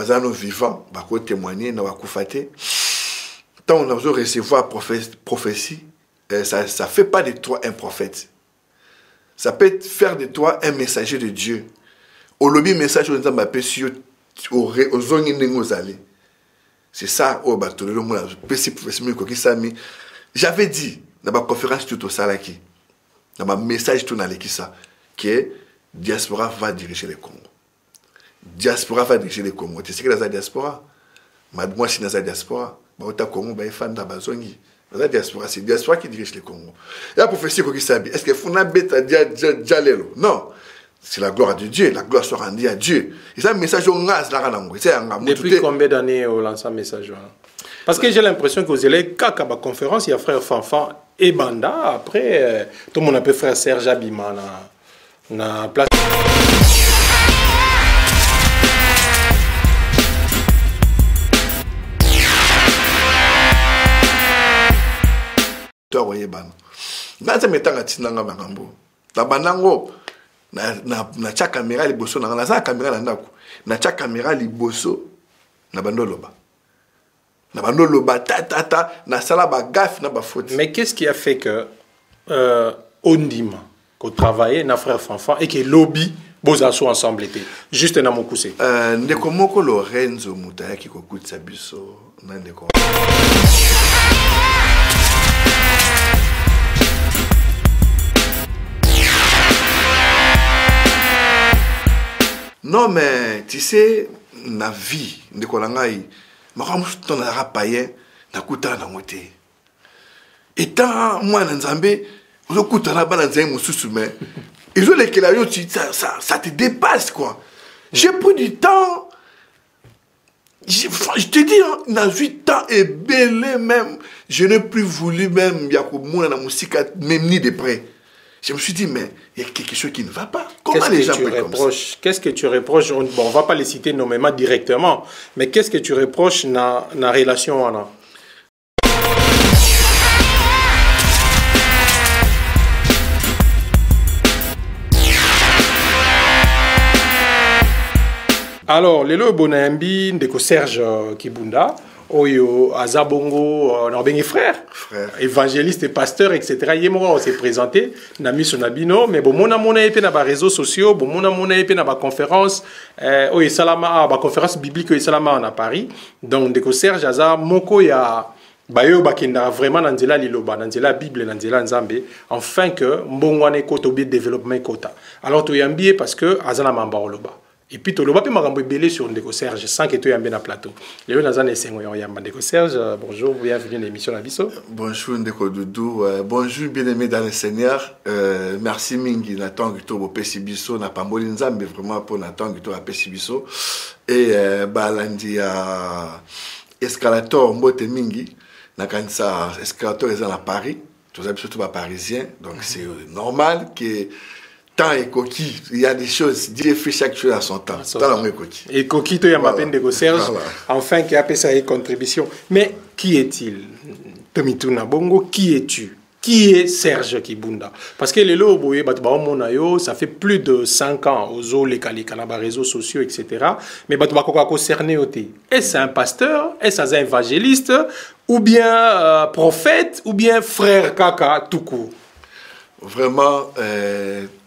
bazano vivant ba ko témoigner na ba kufate tant on a recevoir prophétie ça fait pas de toi un prophète. Ça peut faire de toi un messager de Dieu. Au lobby message on nzamba pesio aux zongi ngozali. C'est ça au bateau le monde pesi prophétie ko kisami. J'avais dit dans ma conférence tout au salaki. Dans ma message tout dans l'équissa que diaspora va diriger le Congo. Diaspora va diriger le Congo. Tu sais que la diaspora moi je suis dans la diaspora. Bah au Congo bah fan da bazongi. La diaspora, c'est la diaspora qui dirige le Congo. Et la prophétie qui s'habille, est-ce que Funa Beta Dialelo? Non. C'est la gloire de Dieu. La gloire soit rendue à Dieu. Et ça, le message au Ngaz, là, depuis combien d'années on lance un message? Parce que j'ai l'impression que vous allez à la conférence, il y a frère Fanfan et Banda. Après, tout le monde a pu frère Serge Abima na place. Dans metanga tinanga bangambo na banango na cha caméra liboso na za caméra na ndako na cha caméra liboso na bandoloba ta na sala ba gaffe na ba faute. Mais qu'est-ce qui a fait que Ondima qu'on travaillait na frère Fanfan et que lobby bozaso ensemble était juste na mokuse ndeko moko Lorenzo Mutaya ki kokutsa biso na ndeko. Non, mais tu sais, la vie, de Kolangaï, je suis un païen, je suis un moté. Et tant, moi, dans Zambé, je suis un Zambé, ils ont les ça te dépasse, quoi. J'ai pris du temps. Je te dis, dans 8 ans et belé même, je n'ai plus voulu même, il y a la musique, même ni de près. Je me suis dit, mais il y a quelque chose qui ne va pas. Comment les gens peuvent comme ça? Qu'est-ce que tu reproches? Bon, on ne va pas les citer nommément directement, mais qu'est-ce que tu reproches dans la relation? Alors, les lois bonambi, ndeko Serge Kibunda, Oyo, Azabongo, Norbengé frère, évangéliste et pasteur, etc. On s'est présenté, on a mis son abino, mais bon, on a été dans les réseaux sociaux, bon, on a été dans la conférence, la conférence biblique à Paris. Donc, ndeko Serge, Azab, Moko, il y a bayo bakenda vraiment dans la liloba, dans la Bible, dans la Nzambe, afin que mbongwane koto bi développement kota. Alors, tu yambié parce que Azana mamba oloba. Et puis, tu as magambo belé sur Ndeko Serge sans que tu aies un bien plateau. Les gens ont essayé Ndeko Serge, bonjour, bienvenue à l'émission Nabiso. Bonjour Ndeko Doudou, bonjour bien-aimé dans le Seigneur. Merci mingi Nathan Guito au Pessibiso, na pamboli nzambe vraiment pour Nathan Guito à Pessibiso et balandi à escalator mbote mingi na kanisa escalator est à Paris, tous les surtout pas parisiens, donc c'est normal que temps et coquille, il y a des choses, Dieu fait chaque chose à son temps. Et coquille, tu as ma peine de Serge, enfin qui a fait sa contribution. Mais qui est-il? Tomituna Bongo, qui es-tu? Qui est Serge Kibunda? Parce que les lots, ça fait plus de 5 ans aux eaux, les réseaux sociaux, etc. Mais concerné aussi. Est-ce un pasteur? Est-ce un évangéliste? Ou bien prophète? Ou bien frère Kaka tout court? Vraiment,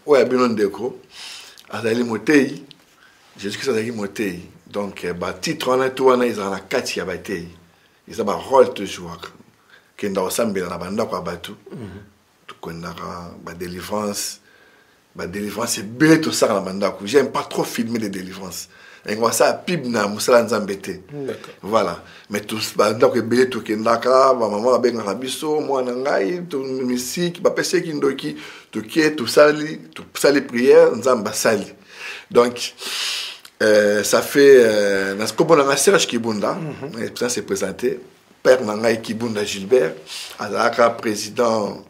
ouais, bien déco. Azali Motei, Jésus-Christ Azali Motei. Donc, titre on a tout, on a ils ont la carte qui a battu. Ils ont un rôle toujours. Qui est ensemble dans la bande quoi battu. Tout qu'on a délivrance, délivrance c'est bien tout ça dans la bande. J'aime pas trop filmer des délivrances. Et moi ça pib na musala nzambete. Voilà. Mais tout bande ko bien tout qui ndaka, maman ben rabiso, moi nangai, tout musique, ba pese ki ndoki, tout qui tout sali prière, nzamba sali. Donc ça fait na skobo na Serge Kibunda, ça s'est présenté. Père Nangai Kibunda Gilbert, Azaka président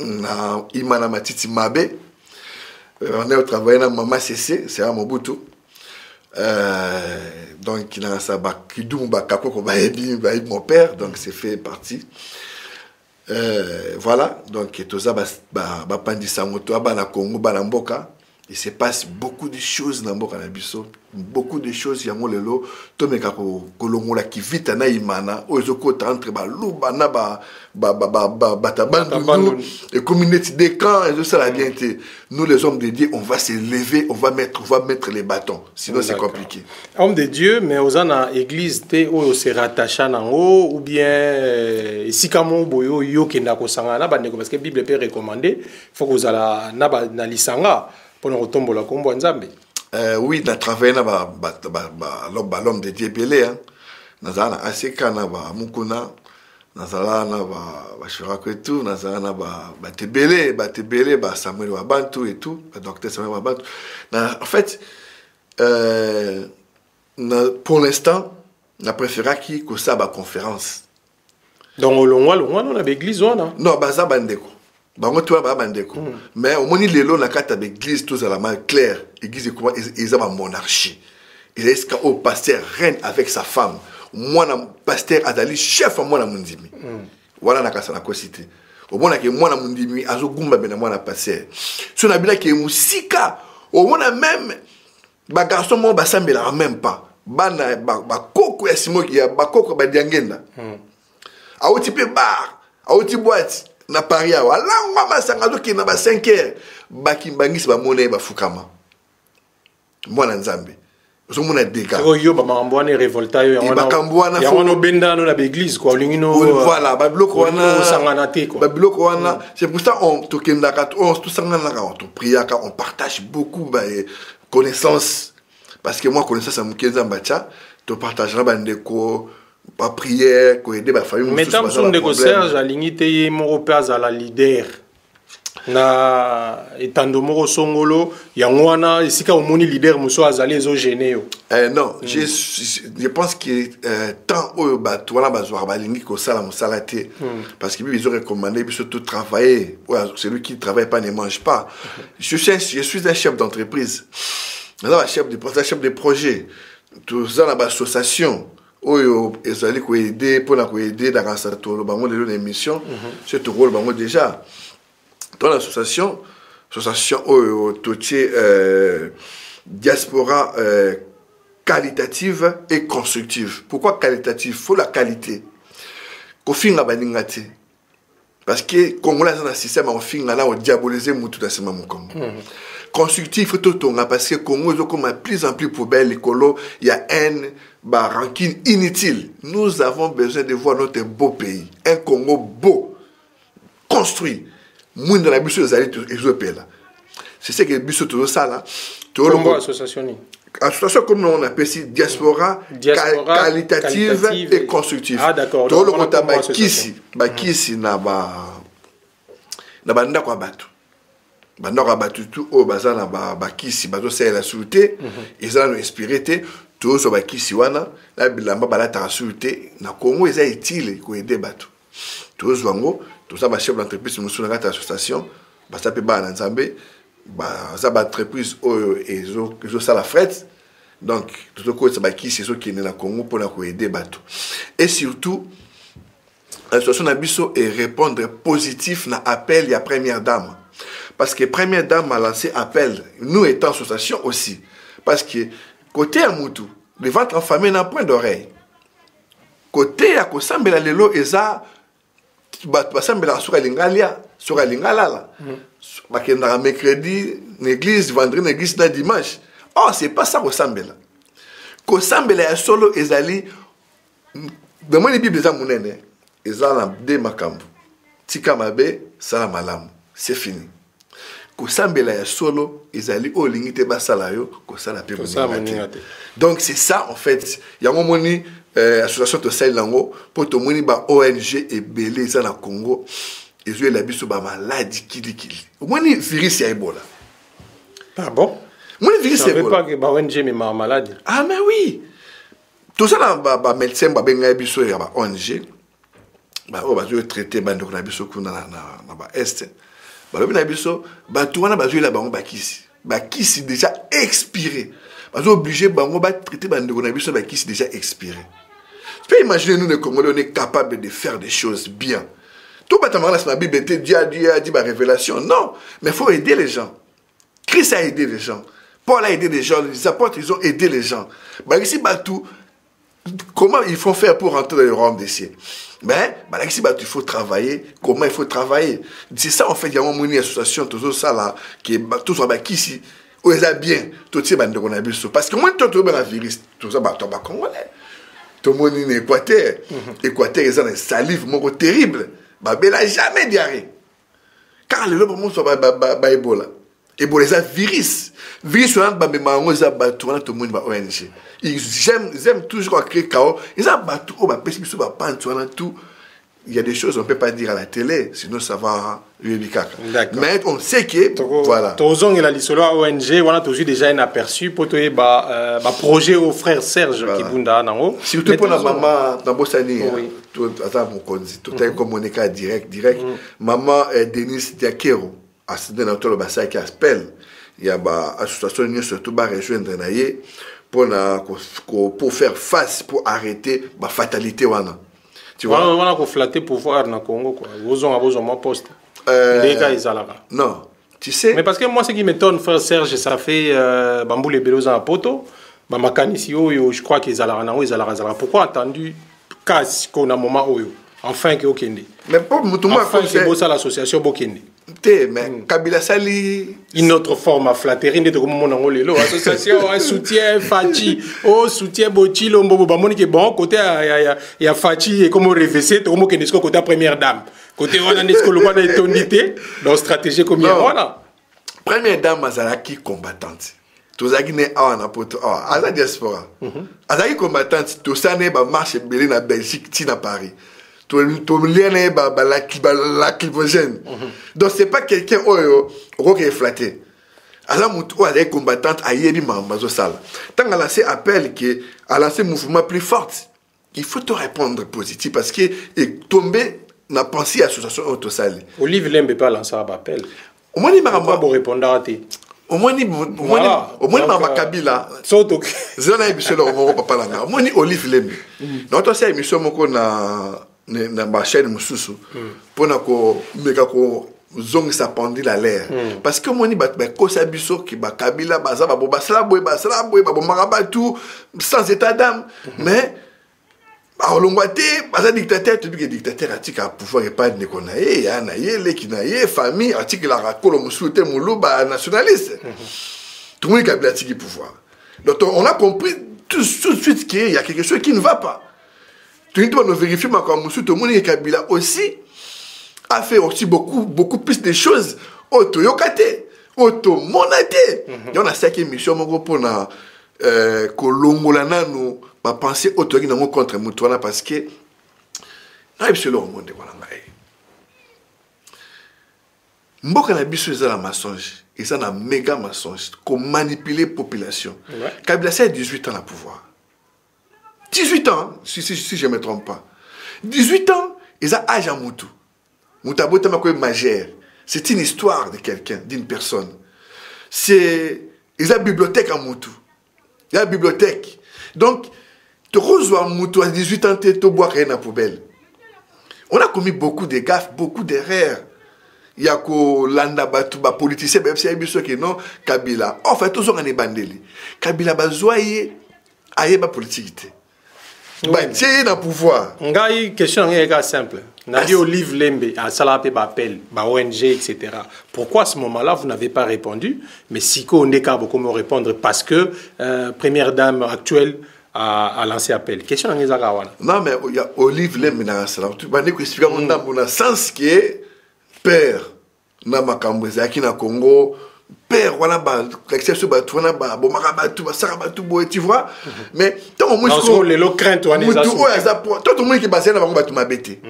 na Imana Matiti Mabe. On est au travail dans Mama CC, c'est à Mobutu. Donc il a sa bakidumba kako ba mon père, donc c'est fait partie. Voilà, donc tout ça ba pandisa moto ba na Congo ba na mboka il se passe beaucoup de choses dans le Canabiso, beaucoup de choses. Il y a un lelo, tout le monde qui vit à Naïmana, aux côtés entre Balouba, Batabandu, et communauté des camps, et tout ça la bien été. Nous, les hommes de Dieu, on va se lever, on va mettre les bâtons. Sinon, c'est compliqué. Hommes de Dieu, mais aux ans église, où se rattache en haut, ou bien, si comme boyo yo qui n'a qu'au sangana, parce que la Bible peut recommander, il faut que vous allez na lisanga. Pour nous retomber la combo Nzambe. Oui, na travaillé na l'homme de Dieu belé hein. Na zana aseka na ba mukuna, na zala na ba shirako et tout, na zala na ba tebele, ba Samuel Wabantu et tout, le docteur Samuel Wabantu. En fait, pour l'instant, na préféré qui que ça ba conférence. Donc au long on a l'église on. Non, ba za bandeko. Bango toi ba bandeko. Mais au moni lelo na kata l'église tous à la main claire, église comment ils ont monarchie. Il est au pasteur reine avec sa femme. Moi na pasteur Adali chef moi na mundimi. Voilà na kasa na kosité. Au mona ke moi na mundimi azo gumba bena moi na pasteur. So na bila ke musika, au mona même ba garçon mo ba sambela même pas. Bana ba koko ya simo ya ba koko ba diangenda. A oti pe bar, a oti boîte. Na paria wa langwa masanga zoki na ba 5h bakimbangisi ba mona ba fukama mwana Nzambe zo mona dega so yo ba mambwana révolta yo ya wana benda no na l'église quoi lingino voilà ba biloko wana sangana te quoi ba biloko wana c'est pour ça on tokenda ka on tout sangana ka on priaka on partage beaucoup ba connaissances parce que moi connaissance à mukenza mbacha to partagera ba ndeko pas prière ko aider ba famille mais tant son de Serge aligné mon repère à la leader na etando moko songolo ya ngwana isika omoni leader muso azali ezo gêner yo non je pense que tant au bato wana bazwa balingi ko sala musala te parce que ils ont recommandé biso tout travailler celui qui travaille pas ne mange pas je suis un chef d'entreprise un chef de projet tout ça dans l'association oyo ezali ko aider pour ko aider dans sa tolo bango de l'émission c'est tout rôle bango déjà dans l'association oyo totier diaspora qualitative et constructive. Pourquoi qualitative? Faut la qualité ko finga baningati parce que congolais dans un système on finga là on diaboliser mutu dans ce moment comme constructif tout tonga parce que Congo est comme plus en plus poubelle écolo, il y a haine, rancune inutile. Nous avons besoin de voir notre beau pays, un Congo beau, construit. Moun dans la biso zali ezopé là. C'est ce que biso tout ça là. Congo association. Association comme on appelle ici diaspora qualitative et constructive. Ah d'accord. Tout le monde ba kisi na banda kwa batu. Bandora batutu o bazana ba kisi bazo c'est la sûreté ils ont inspiré tout so ba kisi wana la bilamba balata sûreté na Congo ils a utile ko aider batu tout zwango tout ça ba chef d'entreprise musu na ta association ba ça pe ba na Nzambe ba ça ba entreprise o ezo ça la fête donc tout ko ça ba kisi so qui na Congo pour na ko aider batu et surtout l'association na biso et répondre positif na appel ya première dame. Parce que Première Dame a lancé appel, nous étant association aussi. Parce que côté à Moutou, le ventre enfamé n'a point d'oreille. Côté à Kosambela Lelo, Eza, Basambela sur Lingalia, sur Lingala. Parce que dans mercredi, l'église, vendredi, l'église, dimanche. Oh, c'est pas ça Kosambela. Kosambela est solo, Ezali. Dans mon Bible, Eza Mounene, Eza la de Makambu. Tika Mabe, Salamalamu. C'est fini. Kosambela ya solo ezali o lingite basala yo kosala pe boningate. Donc c'est ça en fait. Il y a moni association to sel lango pour to moni ba ONG et belé ça na Congo. Ezo la biso ba maladie kili. Moni virus ya Ebola. Ah bon? Moni virus ya Ebola. Pas que ba ONG mais ma maladie. Ah mais oui. Tout ça na ba médecin ba benga biso ya ba ONG. Ba o ba zo traiter ba ndoko na biso kuna na ba est. Balobi na biso bato wana bazwi la bango bakisi déjà expiré bazo obligé bango ba traiter bandeko na biso bakisi déjà expiré. Tu peux imaginer nous les Congolais on est capable de faire des choses bien. Tout batamana la Bible était Dieu a dit ba révélation non mais faut aider les gens. Christ a aidé les gens. Paul a aidé les gens. Les apôtres, ils ont aidé les gens. Bah, ici, bah, tout, comment il faut faire pour rentrer dans le royaume des cieux? Mais bah, ici, bah, il faut travailler. Comment il faut travailler? C'est ça, en fait, il y a une association, tout ça là, qui est tout ça, bah, qui ici, où ils ont bien, tout ça, bah, on a vu ça. Parce que moi, tout le monde a virus, tout ça, bah, tu vas congolais. Tout le monde est en Équateur. Équateur, ils ont une salive, mon terrible. Bah, il n'a jamais diarrhée. Car le monde soit bah, Ebola. Ebola, ils ont virus. Virus, ils ont tout le monde va ONG. Ils aiment toujours créer chaos. Ils ont battu, tout. Il y a des choses qu'on ne peut pas dire à la télé, sinon ça va mais on sait que voilà. Tozong et la lisolo ONG, on a toujours déjà un aperçu pour toi projet au frère Serge qui bunda nango. Surtout pour la maman dans Bossani, tout attends mon conzi, tout est communiqué direct. Maman Denise Diakero, assistant dans le bassin qui appelle, il y a ba association surtout ba rejoindre naie pour faire face pour arrêter la fatalité wana. Tu vois, on a flatté pouvoir dans le Congo, quoi. Vous avez mon poste. Non, tu sais. Mais parce que moi, ce qui m'étonne, frère Serge, ça fait Bambou les Bélos en poto. Je crois qu'ils allaient. Pourquoi attendu qu'on a un moment où enfin que Okende? Mais pour moi, c'est ça l'association Bokende. Mais Kabila Sali. Une autre forme à flatter, association, un soutien Fachi, soutien Bochi, Lombo, Bamoni, bon, côté il y a Fachi et comme RVC, comme Kenesco, côté première dame. Côté on a une tonalité, dans stratégie comme il y a. Voilà. Première dame, Mazalaki combattante. Tozaki ne a poto a la diaspora. Azaki combattante, to sané ba marche belé na Belgique, ti na Paris. Donc c'est pas quelqu'un qui est flatté. Alors elle est combattante à Yébi Mambazo Sal. Tant qu'elle a lancé appel qui a lancé un mouvement plus fort, il faut te répondre positif parce que est tombé dans la pensée association Autosali. Olive Lembe pas lancé un appel. Au moins il m'a répondre à tes. Au moins ma Kabila. Surtout. Zona émission là au papa langa. Au moins Olive Lembe. Notre c'est émission moko na ba chaîne mususu pour na ko meka ko zong sa pendi la l'air parce que moni ba ko sabiso ki ba Kabila baza ba basala boy ba maraba tout sans état d'âme mais ba olongwate baza dictateur tu que dictateur atika pouvoir et pas de kona ya na yele ki na ye famille atika la rakolo mususu te muluba nationaliste tout le monde Kabila tiki pouvoir donc on a compris tout de suite qu'il y a quelque chose qui ne va pas. Tu dois nous vérifier, mais comme M. Tomoni Kabila aussi a fait aussi beaucoup plus de choses. Auto Yokate, Auto Monate. Il y a 5 émissions pour na Kolongolana nous pas penser auto qui n'a contre Moutouana parce que na c'est le monde voilà ngai. Mboka na biso ezala mensonge, et na méga mensonge, qu'on manipuler population. Kabila c'est 18 ans à pouvoir. 18 ans, si je ne me trompe pas. 18 ans, ils ont âge à Moutou. Moutabo est majeur. C'est une histoire de quelqu'un, d'une personne. Ils ont une bibliothèque à Moutou. Il y a une bibliothèque. Donc, tu reçois Moutou à 18 ans, tu bois rien à la poubelle. On a commis beaucoup de gaffes, beaucoup d'erreurs. Il y a que l'anda batuba politicien, même si il y a qui non, Kabila. En fait, tous on est bandeli. Kabila bazoye ayeba politique. C'est dans le pouvoir. Une question est simple. Nadi Olive Lembe, à Salapé Bapel, ONG, etc. Pourquoi à ce moment-là, vous n'avez pas répondu? Mais si on est capable de répondre parce que première dame actuelle a lancé appel. Question est non, mais il y a Olive Lembe dans Salapé. Tu vas dire que c'est un sens qui est père. Dans ma Cambrésie, qui na Congo. Père, voilà, l'exception, tu vois, mais tant au moins, les lots craintent, toi, tout le monde qui est basé là, tu m'as bêté.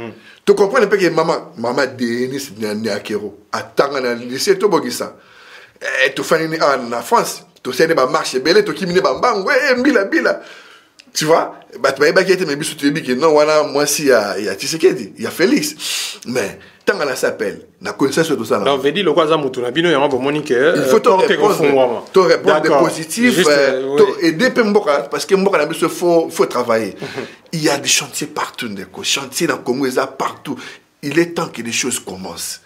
Tu comprends un peu que maman Denis Niakero, attends, on a lycée, tu vois ça. Tu fais en France, tu sais, tu marches, belé, tu kimine, bam, ouais, bila. Tu vois, tu m'as baguette, mais tu dis que non, voilà, moi, si, il y a Tshisekedi, il y a Félix. Mais, tant qu'on s'appelle, la connaissance de tout ça. Donc, veut dire, le quoi, il faut te répondre positif, aider Mboka, parce que Mboka, il faut travailler. Il y a des chantiers partout, des chantiers dans le Congo, partout. Il est temps que les choses commencent.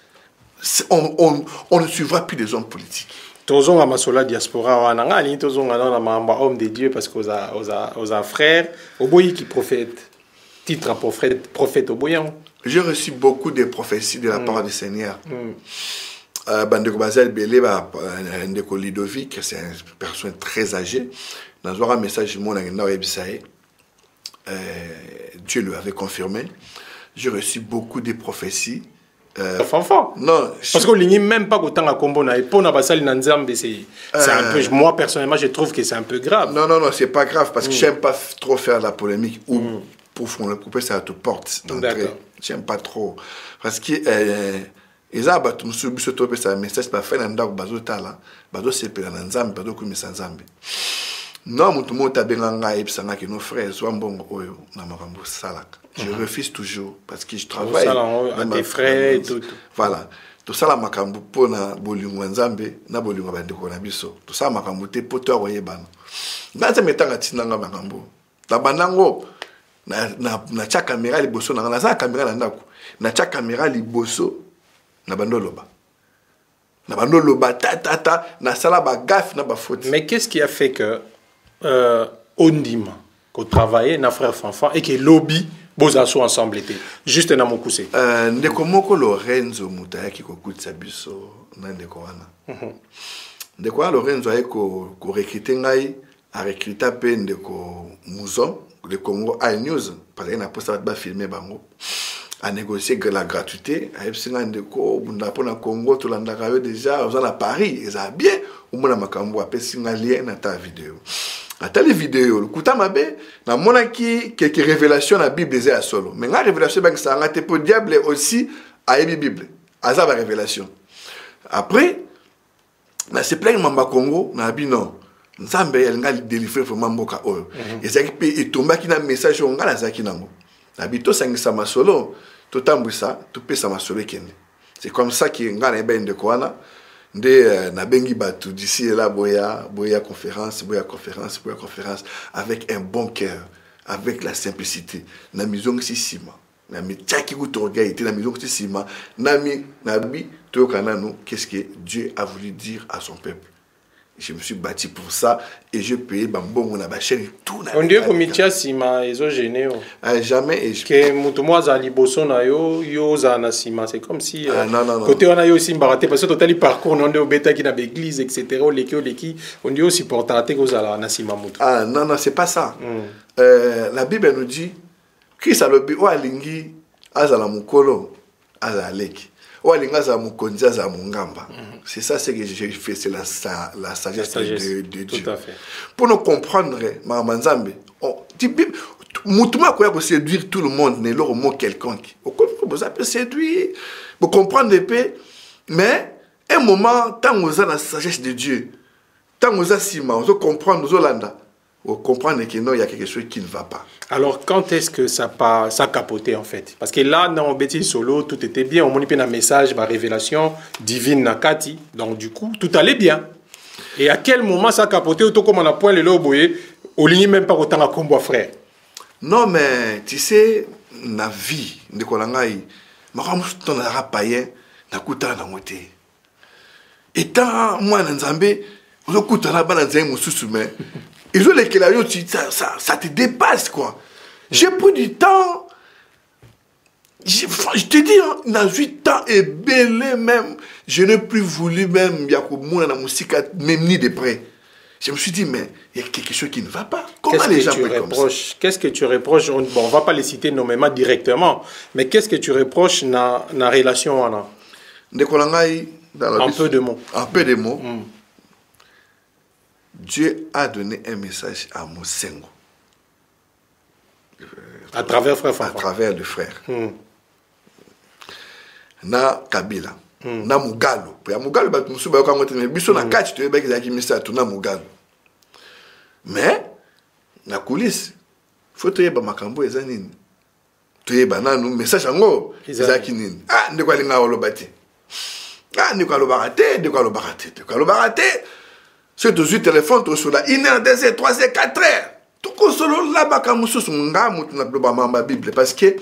On ne suivra plus des hommes politiques. Tozon a masola diaspora wana ngani tozon na mamba homme de Dieu parce qu'aux a frères au boyi qui prophète titre à prophète au boyan. J'ai reçu beaucoup de prophéties de la part du Seigneur. Bandeko Bazel Belé Ndeko Ludovic, c'est une personne très âgée. Dans un message mon Dieu lui avait confirmé. J'ai reçu beaucoup de prophéties. Non, parce qu'on ne même pas autant à combo na pour na basali na nzambe c'est un peu, moi personnellement je trouve que c'est un peu grave. Non, c'est pas grave parce que j'aime pas trop faire la polémique ou pour fond le couper ça te porte d'entrée. J'aime pas trop parce que ils a battu musubi topé ça message pas fait nda bazota là bazo sepela na nzambe bazo kumisa nzambe. Non, mutu mota benganga ebisanga que nos frères soit mbongo oyo na makambo salaka. Je refuse toujours parce que je travaille avec des frères et tout. Voilà. Tout ça la makambo pour na bolingo nzambe na bolingo bandeko na biso. Tout ça makambo te poto oyebana. Ngaza metanga tinanga makambo. Ta banango na cha caméra liboso na za caméra na ndako. Na cha caméra liboso na bandoloba. Na bandoloba ta na sala ba gaffe na ba faute. Mais qu'est-ce qui a fait que Ondima qu'on travaillait na frère Fanfan et que lobby bozaso ensemble était juste na mokuse ndeko moko Lorenzo mutaya ki kokutsa biso na ndeko wana ndeko wana Lorenzo ay ko recruter ngai a recruter pe ndeko Muzo de Congo Eye News parce que na posta ba filmer bango a négocier la gratuité a epsinga ndeko bunda pona Congo to landaka yo déjà aux à Paris ça bien au mona makambo a pesinga lien na ta vidéo. À telle vidéo, le kuta mabe, na monaki quelques révélations na Bible des solo. Mais la révélation ben ça ngate pour diable aussi a la Bible. Aza ba révélation. Après, na se plein mamba Congo, na bi non. Nzambe elle nga délivrer vraiment mboka oyo. Ezaki pe etomba ki na message nga na zaki nango. Na bi to sangisa masolo, to tambwisa, to pesa masolo kende. C'est comme ça que nga na ben de koana. Na bengi batu d'ici et là boya conférence avec un bon cœur, avec la simplicité na maison sisima na mi tchaki ku torgaité na maison sisima na mi nabi to kanano qu'est-ce que Dieu a voulu dire à son peuple. Je me suis bâti pour ça et je paye bambongo na ba chaîne tout na. On dit que mitia sima ezo gêné. Jamais que mutumo za liboso na yo za na sima c'est comme si non. Côté on a yo aussi mbaraté parce que total parcours on de obeta qui na l'église etc. on dit aussi portaté ko za na sima mutu. Non, c'est pas ça. La Bible nous dit Christ a le bi o alingi azala mukolo azala leki. C'est ça ce que j'ai fait, c'est la sagesse de Dieu. Tout à fait. Pour nous comprendre, Maman Nzambe, Moutouma peut séduire tout le monde, n'est le mot quelconque. Vous avez séduire, vous comprenez paix, mais un moment, tant vous avez la sagesse de Dieu, tant vous avez sima, vous comprenez, vous avez vous comprenez qu'il y a quelque chose qui ne va pas. Alors, quand est-ce que ça a capoté, en fait? Parce que là, dans Betty Solo, tout était bien. On m'a dit un message, ma révélation divine Nakati. Donc, du coup, tout allait bien. Et à quel moment ça a capoté? Autant comme on a point le loboye, au ligne même pas autant à combo frère. Non, mais tu sais, la vie de Kolangaï, je suis un païen, je suis un moté. Et tant, moi, je suis un mais ils ont les ça te dépasse, quoi. J'ai pris du temps. Je te dis, dans 8 ans et belé même, je n'ai plus voulu même, même ni de près. Je me suis dit, mais il y a quelque chose qui ne va pas. Comment les gens peuvent comme ça? Qu'est-ce que tu reproches? Bon, on ne va pas les citer nommément directement, mais qu'est-ce que tu reproches dans la relation? Un peu de mots. Un peu de mots. Dieu a donné un message à Mosengo. À travers frère Fanfan. À travers le frère. Na Kabila. Na Mugalo. Ya Mugalo, na kati tu ebeki zaki misa tu na Mugalo. Mais na coulisse, faut te yeba makambo ezanini. Tu yeba nanu message ango ezaki nini. Ah, ndeko alinga olobati. Ah, ndeko alobakate, ndeko alobakate, ndeko alobakate. C'est toujours téléphone, tout sur la 1h, 2h, 3h, 4h. Tout consolo là, bakamusu sunga, mutu na globa mamba Bible. Parce que,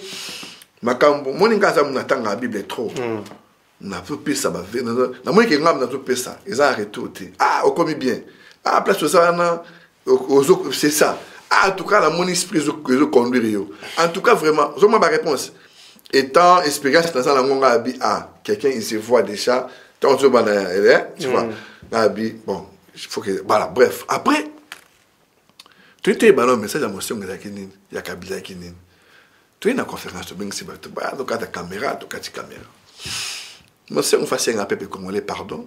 makambo, moninga za munatanga la Bible trop. n'a pas payé ça, n'a moins que n'a pas payé ça, ils ont arrêté. Ah, au commis bien. Ah, place ça, c'est ça. Ah, en tout cas, la mon esprit, je conduire. En tout cas, vraiment, je ma réponse. Étant expérience dans la monga abi, ah, quelqu'un il se voit déjà, tant tu vois, tu vois, abi, bon, il faut que, voilà, bref. Après, tu étais un message à mon son, il y a Kabila qui n'est. Tu es dans la conférence, tu es dans la caméra, tu es caméra. Mon son, on fait un peuple congolais, pardon,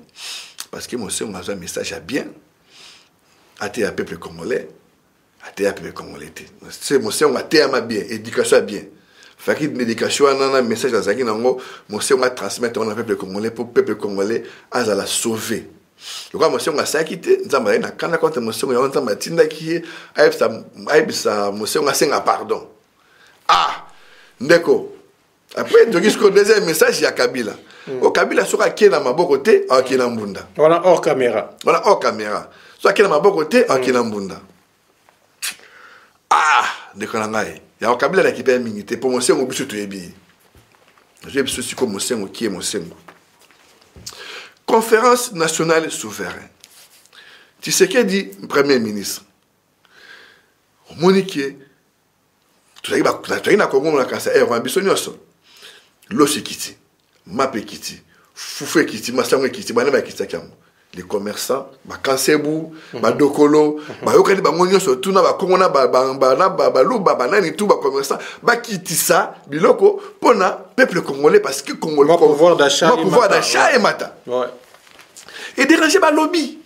parce que mon son a un message à bien, à tes peuple congolais, à tes peuple congolais. C'est mon son, à tes bien, éducation à bien. Fait que l'éducation, on a un message à Zaki Nango, mon son va transmettre au peuple congolais pour le peuple congolais à la sauver. Le cas, mon son a s'acquitté, nous avons un canard contre mon son, on a un matin qui est, mon son a un pardon. Ah, d'accord. Après, tu dis que le deuxième message, il y a Kabila. Au Kabila, soit qui est dans ma côté, qui est dans Mbunda. Voilà, hors caméra. Voilà, hors caméra. Soit qui est dans ma côté, qui est dans Mbunda. Ah, d'accord, il y a un Kabila qui peut m'imiter. Pour mon son, on peut se tuer bien. Je vais se comme mon son, qui est mon son. Conférence nationale souveraine. Tu sais qu'est dit Premier ministre. Monique, tu sais que tu as Congo, on a cassé. On a besoin de ça. L'ossi kiti, Mapé kiti, Foufé kiti, Massangé kiti, Banaba kiti kiamu. Les commerçants, ba Kansebu, ba Dokolo, ba Yokani ba Monyo surtout na ba Kongona ba Luba ba nani tout ba commerçants, ba kiti ça, biloko pona peuple congolais parce que Congolais pouvoir d'achat et mata. Ouais. Et déranger ba lobby.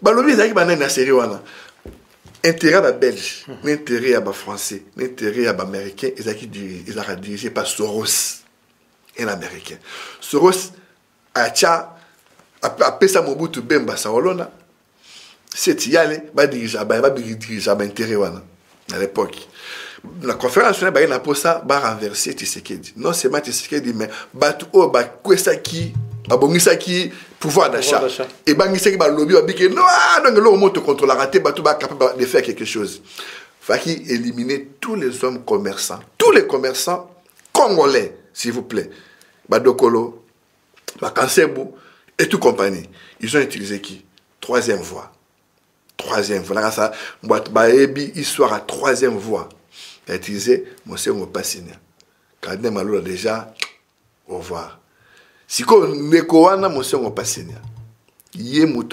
Ba lobby zaki ba nani na série wana. Intérêt à Belge, l'intérêt à Français, l'intérêt à Américain, ils sont dirigés par Soros, un Américain. Soros a pesa Mobutu Bemba Saolona, c'est Yale, va diriger l'intérêt à l'époque. La conférence nationale, a pour ça, va renverser Tshisekedi. Non seulement Tshisekedi, mais Batu O, Kwesaki, Abongisaki, pouvoir d'achat. Et Bangisaki, lobby, non, le moto contre la raté, Batu va capable de faire quelque chose. Il faut éliminer tous les hommes commerçants, tous les commerçants congolais, s'il vous plaît. Badokolo, Kansebu, et tout compagnie. Ils ont utilisé qui? Troisième voie. Troisième voie. Là, ça, histoire à troisième voie. Il a utilisé Monsieur Mopassina. Cardinal Malou déjà, au revoir. Si on Nekoana, Monsieur Mopassina, il y a une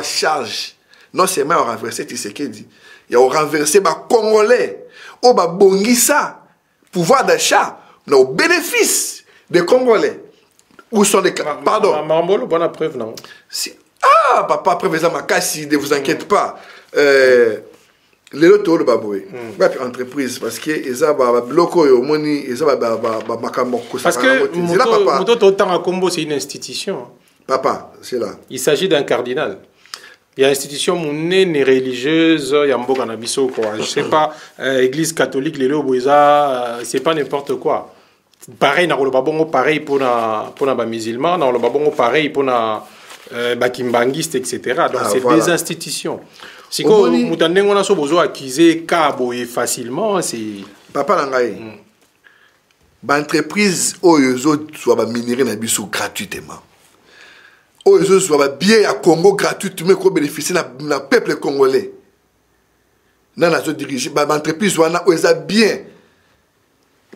charge. Non seulement on renversé Tshisekedi, il a renversé les Congolais. On a bongisa, pouvoir d'achat, nos bénéfices des Congolais. Où sont les... Pardon. Mambolo, bonne preuve, non? Si... Ah, papa, après, ne vous inquiétez pas. Les autres, le baboué. Entreprise, parce que ils ont bloqué au moni, ils ont parce que Mouto Autant à Combo, c'est une institution. Papa, c'est là. Il s'agit d'un cardinal. Il y a une institution monnaie religieuse, il y a un Boganabiso, quoi. Je sais pas, église catholique, les Lobouza, c'est pas n'importe quoi. Pareil, dans le babongo, pareil pour les musulmans, dans le babongo, pareil pour les kimbangistes, etc. Donc, c'est voilà. Des institutions. Si vous avez besoin d'acquiser Kabo facilement, c'est. Papa Langaï, l'entreprise Oyozo soit minérée dans le gratuitement. Oyozo soit bien à Congo gratuitement pour bénéficier du peuple congolais. Dans la zone dirigée, l'entreprise soit bien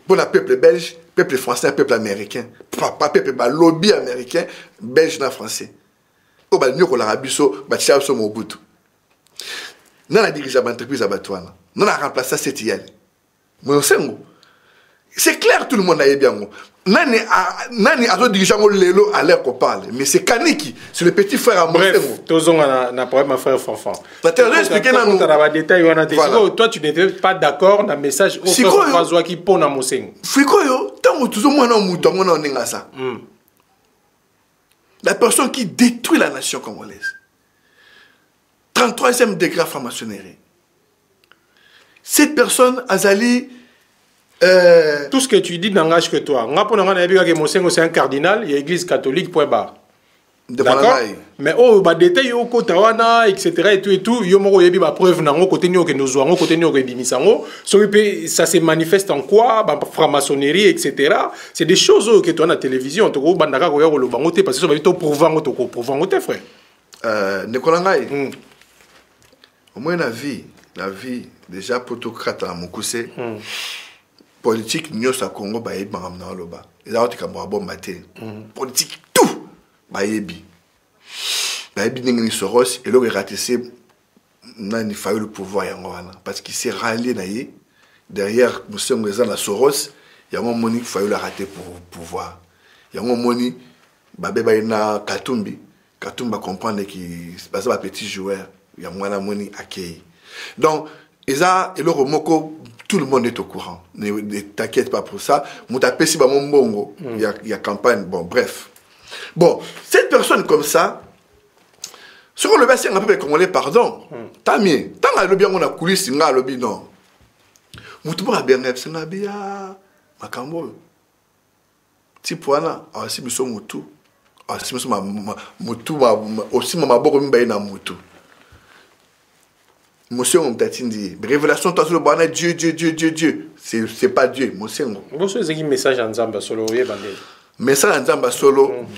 pour le peuple belge, peuple français, peuple américain. Pas peuple lobby américain, belge et français. Au bas nous l'Arabie Saoudite, Mobutu. Non la dirigeant l'entreprise à Batouana. Non la remplacer cette yelle. C'est clair, tout le monde a bien. Nani a dirigeant Lelo à l'air qu'on parle. Mais c'est Kaniki, c'est le petit frère à Bref, tous on a problème à faire Fanfan. Toi, tu n'étais pas d'accord dans le message au frère François qui pone à Mousseng. Frikoyo, tant que tout le monde a mouton, on a ça. La personne qui détruit la nation congolaise. 33e degré de franc-maçonnerie. Cette personne, Azali. Tout ce que tu dis n'engage que toi. C'est un cardinal, il y a l'église catholique, point barre. D'accord. Mais oh bah détail au côté wana etc et tout yo moko yebi ba preuve nango côté ni que nous ouango côté ni que bimisango ça se manifeste en quoi ba franc-maçonnerie etc. C'est des choses que toi na télévision to bandaka ko yako lo bango te parce que ça va to prouvango to ko prouvango te frère ne kolangai au moins la vie déjà pour tout krata mukuse politique nyosa Congo ba yebi ngamna loba eza otika mo bomba te politique tout bayebi ndenge Soros et le ratissé n'a fallu le pouvoir yangoana parce qu'il s'est rallié naïe derrière monsieur Ngeza la Soros il y a un moment qu'il fallait le rater pour pouvoir il y a un moment babé baina Katumbi comprendre qu'il c'est pas un petit joueur il y a moins la money accueilli donc et ça et le remoko tout le monde est au courant ne t'inquiète pas pour ça mon tapé si ba mon bongo il y a campagne bon bref. Bon, cette personne comme ça, sur le bassin, on peut commander pardon. Tant mieux. Tant que le bien on a coulé, c'est un lobby non. Moutou a bien c'est un bien. Makambo. Si pour là, si nous sommes moutou, si nous sommes moutou, aussi ma boko mbaye na moutou. Monsieur on t'a dit révélation toi sur le banane Dieu. C'est pas Dieu, monsieur. Vous avez un message en Zamba sur le bandé. Mais ça,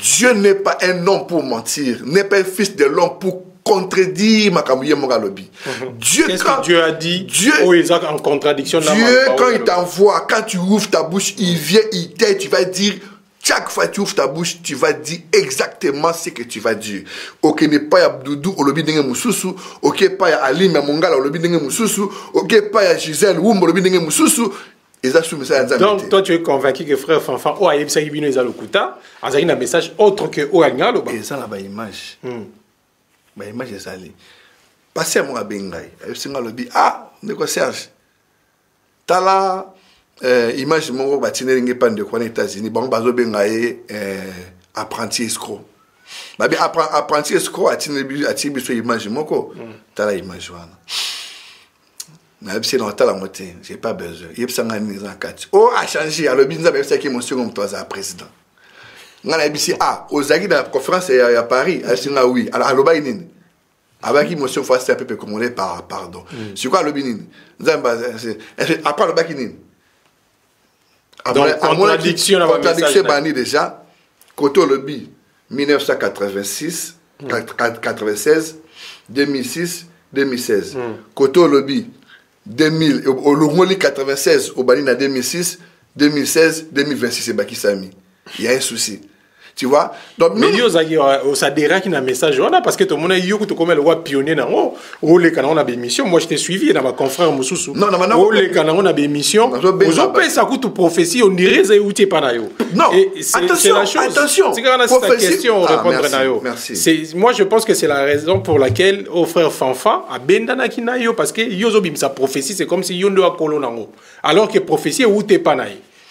Dieu n'est pas un homme pour mentir, n'est pas un fils de l'homme pour contredire Makamouye Mogalobi. Dieu, qu'est-ce que Dieu a dit? Dieu, en contradiction. Dieu, quand il t'envoie, quand tu ouvres ta bouche, il vient, il t'aide, tu vas dire, chaque fois que tu ouvres ta bouche, tu vas dire exactement ce que tu vas dire. Ok, n'est pas ya Doudou, au lobby d'Enge Moussousou, ok, pas ya Ali Mongala, au lobby d'Enge Moussousou, ok, pas ya Gisèle Woum, au lobby d'Enge Moussousou. Donc, toi, tu es convaincu que frère Fanfan, oh, il y a un message autre que oh, il y a une image. Une image est allée. Passez à mon abengai. Ah, de quoi Serge? T'as la image de mon bâtiment de quoi aux États-Unis. Bon, bazo bengai apprenti escroc. Apprenti escroc a tibi sur image de mon co. T'as la image. C'est dans la moitié, j'ai pas besoin. Il y a un oh, a changé. Alors, il y a un monsieur comme toi, président. On a dit, aux aguilles de la conférence à Paris, oui. Alors, à l'Obaïnin, avec qui monsieur fasse un peu commandé par pardon. C'est quoi l'Obaïnin? Après l'Obaïnin. Donc, contradiction bannie déjà. Côté lobby, 1986, 96, 2006, 2016. Côté lobby, 2000, au Longoli 96, au Banina 2006, 2016, 2026, c'est Bakisami. Il y a un souci. Tu vois? Donc, mais il y a un message parce que tout le monde a eu comme le roi pionnier dans les canons on a des missions. Moi je t'ai suivi dans ma confrère Moussoussou. Non, les canons on a des missions. Vous avez ça coûte prophétie, on dirait que vous n'êtes pas là. Non, attention. C'est quand même cette question répondre merci. Moi je pense que c'est la raison pour laquelle au frère Fanfa a bendana kinayo parce que yozo bim sa prophétie c'est comme si yondo a kolonango. Alors que prophétie ou t'es pas là.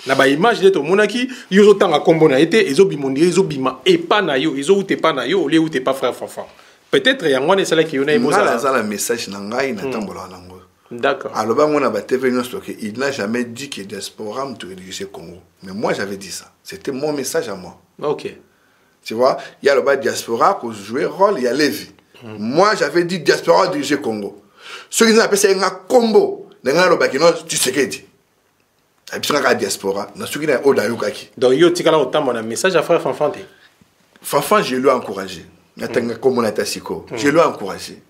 Na ba image de to monaki yozo tanga kombo na été ezobimondi ezobima et pas na yo ezo uté pas na yo au lieu où t'es pas frère Fanfa peut-être yangone sala ki yona imoza la message na ngai na tambola nango d'accord alors ba ngona ba TV que il n'a jamais dit que diaspora me diriger Congo mais moi j'avais dit ça c'était mon message à moi. OK, tu vois il y a le bas diaspora pour jouer rôle il y a Lévi. Moi j'avais dit diaspora diriger Congo ceux qui appellent ça un combo na le bakino tu sais que dit la diaspora, donc yo tikala autant mon message à frère Fanfan. Fanfan, je l'ai encouragé. Comme on a tassiko, je l'ai encouragé.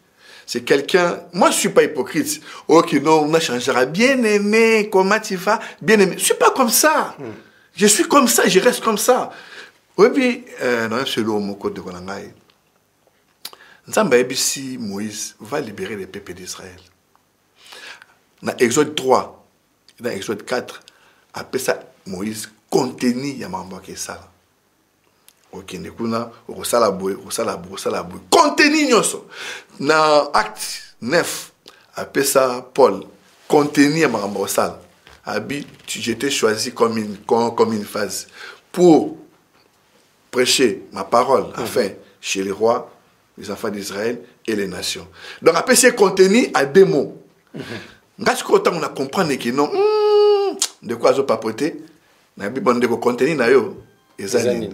C'est quelqu'un. Moi, je suis pas hypocrite. Ok, non, on changera. Bien aimé, comment tu vas? Bien aimé. Je suis pas comme ça. Je suis comme ça, je reste comme ça. Oui, puis, non, c'est l'homme mon code de Konangaï. Nzamba Ebisi Moïse va libérer les peuples d'Israël. Dans Exode 3. Dans Exode 4, après ça, Moïse contenu Yamamba Kessala. Ok, Nekuna, Rosalaboui. Contenu Nyoso. Dans Acte 9, après ça, Paul, contenu Yamamba Osala. Abi, j'étais choisi comme une phase pour prêcher ma parole, afin, chez les rois, les enfants d'Israël et les nations. Donc, après, c'est contenu à des mots. Parce qu'autant on a compris que non, de quoi je papoter, na bi bon de contenu na yo, ezali.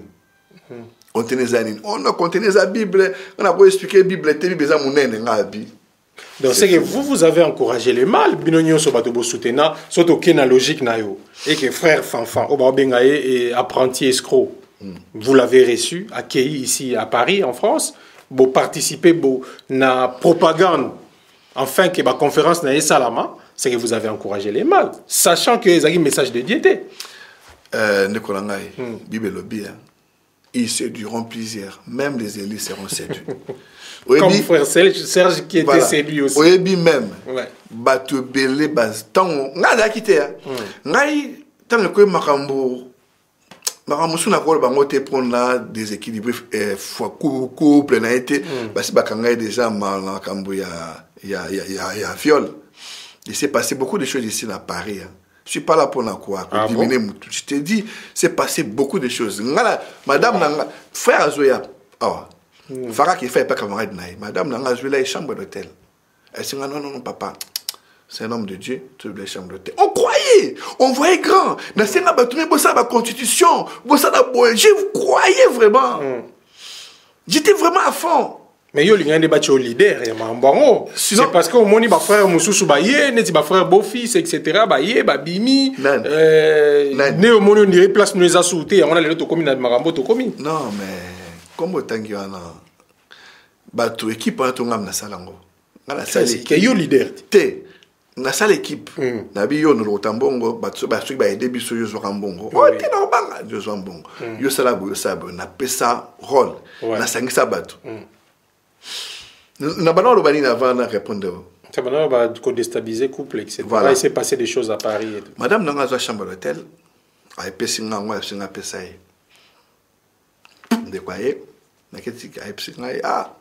Contenez zanine. On a contenu la Bible. On a beau expliquer la Bible. La Bible est mon donc c'est que vous avez encouragé les mâles. Binonio so batobo soutena. Surtout qu'il y a logique na yo. Et que frère Fanfan, Obabengaye et apprenti escroc. Vous l'avez reçu, accueilli ici à Paris, en France. Vous participez à la propagande. Enfin, que la conférence n'a salama, c'est que vous avez encouragé les mâles. Sachant que les message de diété. Nekolangaï, Bible lobby. Ils séduiront plusieurs. Même les élus seront séduits. Comme frère Serge qui était séduit aussi. Oui, même. Ouais. Batu belé bas. Tant on a quitté. Ngai tant le quoi makambo. Makambo sous la colle bangote prendre des équilibres fois couple n'a été. Parce que bakangai déjà mal na kambo ya viol. Il s'est passé beaucoup de choses ici à Paris. Je suis pas là pour quoi. Diminuer bon? Je te dis, c'est passé beaucoup de choses. Madame Nanga, frère Azoya, Farah qui fait pas camarade naï. Madame Nanga joué là chambre d'hôtel. Elle s'est dit non papa, c'est un homme de Dieu, tu veux la chambre d'hôtel. On croyait, on voyait grand. Dans cette la constitution, je croyais vraiment. J'étais vraiment à fond. Mais il y a un débat sur le leader. C'est parce que mon frère Moussou Baye, mes frères beau-fils, etc. Baye, Bimi, ne on dirait place nous les a sautés. On a les autres communes à Marambo to commis. Non mais comme autant qu'il y en a, bateau équipe on a tout ngam na salango. Na salle qui est leader. Té na salle équipe. Na bi yo no rotambongo bateau bateau ba aider biso yo zokambongo. Oh té na banga yo zambongo. Yo sala bo yo sabo na pesa rôle. Na sangisa bateau. Na banano le bani avant na répondre. Ça va déstabiliser couple etc. Voilà. Il s'est passé des choses à Paris. Et tout. Madame dans la chambre d'hôtel, elle pèse singa ngwa singa pesa. De quoi na keti elle pèse singa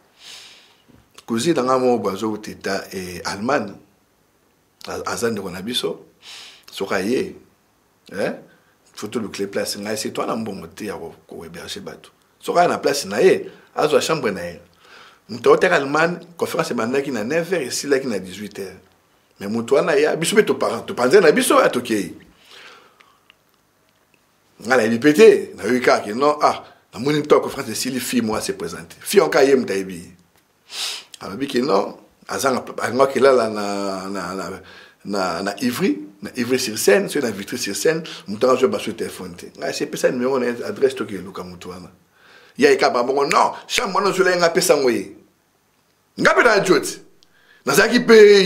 cousine dans mo bazo teta et Allemagne. Azan de konabiso. Sokaye. Photo le clé place singa c'est toi na mbongo te ya ko héberger bato. Sokaye na place na ye, azo chambre na ye. Nous Allemagne, conférence est qui na 9h ici là qui na 18h. Mais mon toi na ya biso to parent, to panzer na biso atoké. Ngala répété, na eu ka qui non na mon to conférence de Sili fille moi se présenter. Fille en kayem taibi. Alors bi qui non, azanga ngwa qui là na Ivry sur scène, sur la Vitry sur scène, mon temps je basso téléphone. Nga c'est ça numéro adresse to qui luka mutwana. Il y a un bon non, chaque mois nous allons appeler ça moyen. Ngabe na joti. Na zaki pe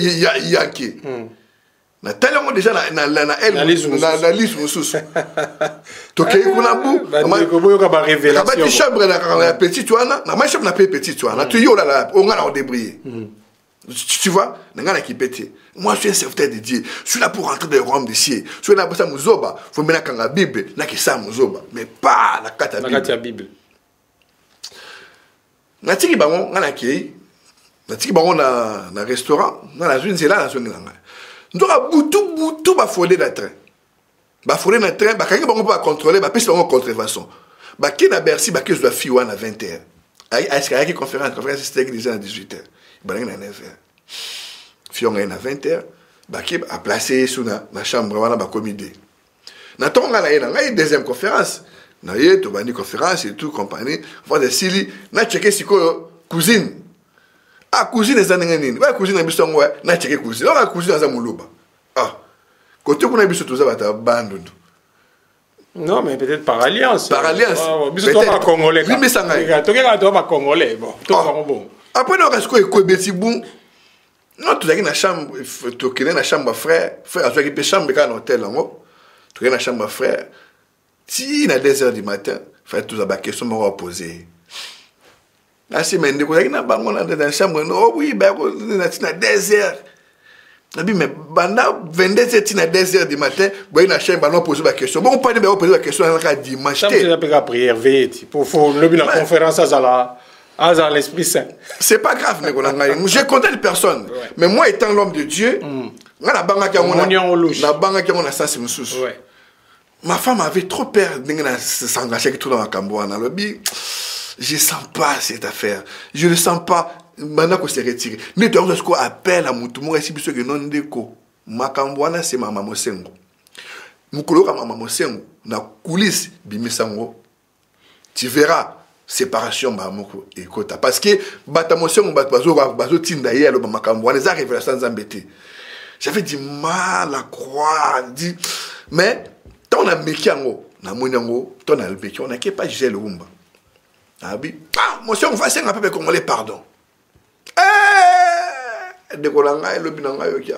yaki. Na tellement déjà na liste mususu. Toke kuna bu. Ba ko boyo ka ba révélation. Ba ti chambre na petit toana, na ma chambre na petit toana. Tu yo là on a débrouiller. Tu vois, na qui pété. Moi je suis un serviteur de Dieu. Je suis là pour rentrer dans le royaume des cieux. Je suis là pour ça muzoba, faut mettre kanga Bible, na ki ça muzoba, mais pas la carte Bible. Natiki bango ngana kei natiki bango na restaurant na zone zela na zone ngana ndoka butu ba folé na train ba kangi bango pas contrôler ba pesi bango contrefaçon ba ki na Bercy ba ki zo fi wana 20h ay conférence c'était déjà à 18h ba na 9h fi on na 20h ba ki a placé sous na chambre wana ba comité na tonga na ngai deuxième conférence na ye to bani conférence et tout compagnie va de Sili na checker siko cousine cousine ezanenga nini ba cousine na biso ngo na checker cousine la cousine aza muluba côté kuna biso to za bata bandondo non mais peut-être par alliance biso to ba congolais oui mais ça ngai to keka to ba congolais bon to ba bon après no kasko e beti bon non to zaki na chambre to kene na chambre frère azo ki pe chambre ka na hôtel ngo to kene na chambre frère. Si il a 2h du matin, il faut tout la question me reposer. La semaine de quoi il n'a pas dans la chambre. Oh oui, ben on a 2h. Mais pendant 22h à 2h du matin, bon il a chambre on poser la question. Bon on peut pas poser la question à dimanche. Ça c'est la prière veille pour le la conférence à l'esprit saint. C'est pas grave je compte les personnes. Mais moi étant l'homme de Dieu, na banga ki on a sens mususu. Ma femme avait trop peur de s'engager tout dans la Cambouana. Je ne sens pas cette affaire. Je ne sens pas. Maintenant qu'on s'est retiré. Mais tu as quoi appel à mon tout le monde ici, parce que non déco. Ma Cambouana, c'est ma maman Sengo. Mon coloc à ma maman Sengo. Na coulisse, bimisango. Tu verras. séparation ba moko ekota parce que batamotion bazo tinda ye alo makambo wana za révélation nzambete. J'avais du mal à croire, mais tant on a méki yango na monyango tant on a méki on a qu'à pas juger le rumba. Abi monsieur on va faire un peu congolais pardon. De kolanga le binanga yo kia.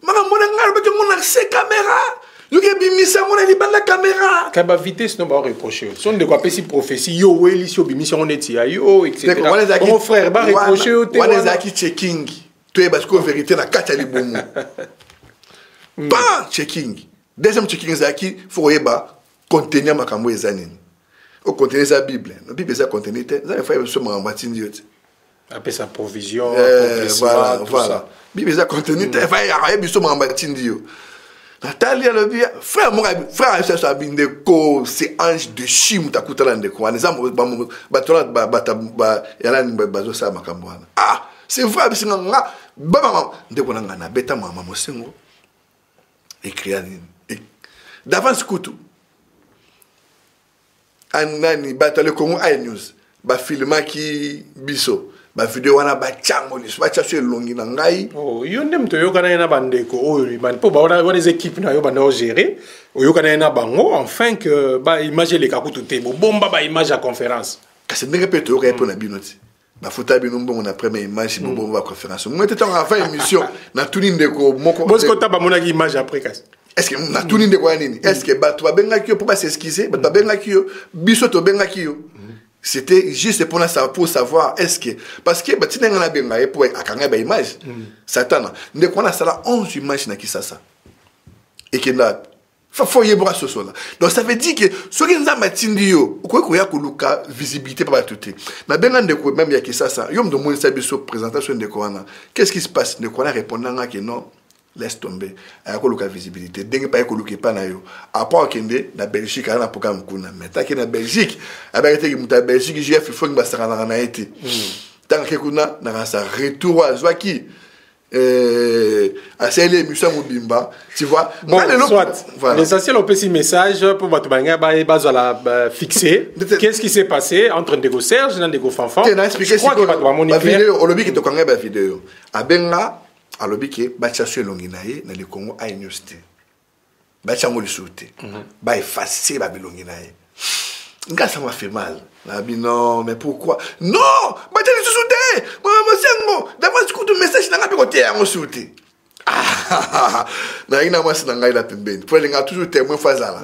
Mama monanga le on a ces caméras. Nous qui bimisa on a les bandes la caméra. Kaba vitesse non ba reprocher. Son de quoi pesi prophétie yo weli si bimisa on est yo etc. Mon frère ba reprocher au té. On les a qui checking. Tu es parce que vérité na kata libomo. Pas checking. Deuxième checking zaki faut yeba contenir makambo ezanini. Au contenir sa Bible. La Bible ça contenir ça faut yeba so mambatindi yote. Après sa provision, voilà. Bible ça contenir ça faut yeba so mambatindi yo. Natalia le bien frère ça ça binde ko c'est ange de chim takutala ndeko wana zamu batola ba yalani bazo sa makambo wana c'est vrai parce que nga baba ndeko nanga na beta mama mosengo écrit d'avance kutu anani batale Congo iNews ba filma ki biso ba video wana ba chango li ba chasse longi na ngai yo ndem to yo kana na bandeko oyo ban po ba wana les équipes na yo banda gérer yo kana na bango enfin que ba image les kakutu te bomba ba image à conférence kasi ndenge pe to yo ka po na binoti ba fota bino mbongo na première image bomba conférence moi était en fin émission na tuni ndeko moko parce que ta ba mona image après kasi est-ce que na tuni ndeko nini est-ce que ba to benga ki pour pas s'excuser ba benga ki biso to benga ki c'était juste pour savoir est-ce que parce que bah tinanga na benga et pour akanga ba image satana ndeko na sala 11 images na kisasa et que na faut yebra ce sola donc ça veut dire que ce qui nous a matindi yo ko ya kuluka visibilité pas tout na benga ndeko même ya kisasa yo mdo mo sa biso présentation ndeko wana qu'est-ce qui se passe ndeko na répondanga que non laisse tomber ayakoluka visibilité dengue pa yakoluka pa na yo après kende na Belgique na programme kuna mais ta na Belgique abakete ki muta Belgique JF faut que basaka na été tant que kuna na sa retour à Zwaki à celle émission mobimba tu vois bon soit voilà. L'essentiel on peut si message pour battu banga ba la fixer qu'est-ce qui s'est passé entre Ndeko Serge et Ndeko Fanfan je crois que ba vidéo au lobby qui to kanga ba vidéo abenga alobi ke bachaso elongi na ye na le Congo iNews te bachango le souté ba effacer ba bilongi na ye nga ça m'a fait mal na bi non mais pourquoi non bachali souté mama sengo d'abord écoute le message na ngapi côté en souté na ina mwasi na ngai la pembeni pour linga toujours témoin fazala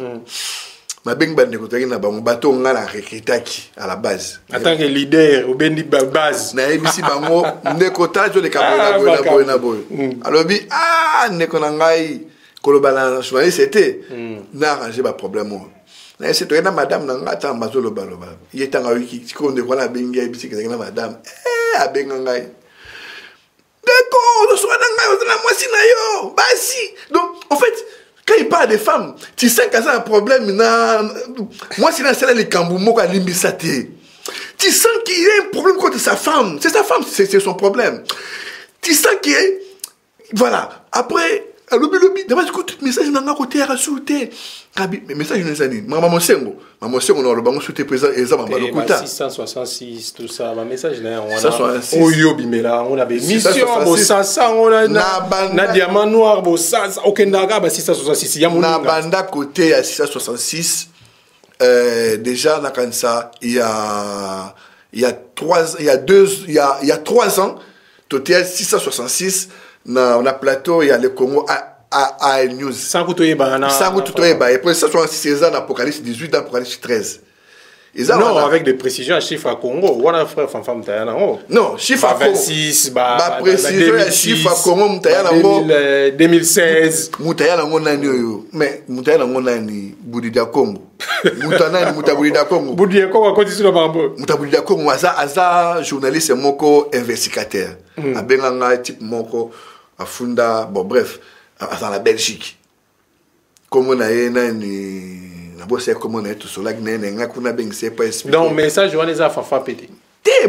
ma beng bande ko tagi na bango bato ngala rekitaki à la base en tant que leader ou bendi base na ebisi bango ndeko tajo le kabola na boy alobi ndeko na ngai kolobala journaliste c'était na arranger ba problème na c'est to na madame na ngata mbazolo baloba yetanga wiki ko ndeko na bengi ebisi ke na madame abenga ngai ndeko no so na ngai na mwasi na yo basi donc en fait quand il parle des femmes, tu sens qu'il y a un problème. Moi, c'est dans celle-là, les Kamboumo, qui limbisaté. Tu sens qu'il y a un problème contre sa femme. C'est sa femme, c'est son problème. Tu sens qu'il y a. Voilà. Après, lobby. D'abord, écoute, message n'a pas côté à souter. Mais message n'est pas dit. Maman Sengo, on a le banc souté présent et ça, maman Lokuta. 666, tout ça, ma message là. On a. Oyo Bimela, on avait mission, Bossasa, on a na diamant noir, Bossasa, Okendaga, 666. Na banda côté à 666. Déjà, dans Kansa, il y a 3 ans, total 666. On a plateau, il y a le Congo à News. Sans que tu aies banana. Sans que tu aies banana. Et après ça, 16 ans d'Apocalypse 18, d'Apocalypse 13. Non, avec des précisions à chiffre à Congo. Voilà, frère, femme, non, chiffre à Congo. 26, précision à chiffre à Congo, 2016. Moutaya nani mais Moutaya nani Boudida Congo. Moutana Boudida Congo. Boudida Congo a continué le bambou. Boudida Congo, aza journaliste moko investigateur. A Benganga type moko a funda, bon bref, à la Belgique. Comme on a nani. Comment on est tout seul, donc message on les a fait il y a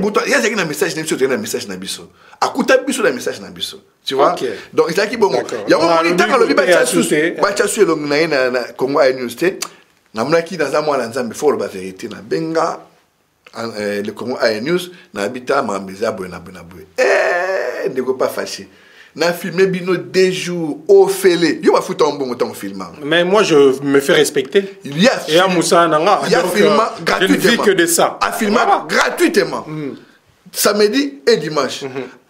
un message un message na biso akuta biso na message na biso tu vois donc il y a qui bon il y a un temps le bachasu elong na Congo iNews namonaki dans un mois la nzambe faut la vérité na benga le Congo Air News na habita mambeza boy na boy ne go pas fâché na filmé bino 2 jours au félé yo va foutre un bon temps filmant mais moi je me fais respecter il y a et à Moussa Nanga il y a filmé gratuitement je ne vis que de ça à filmer gratuitement samedi et dimanche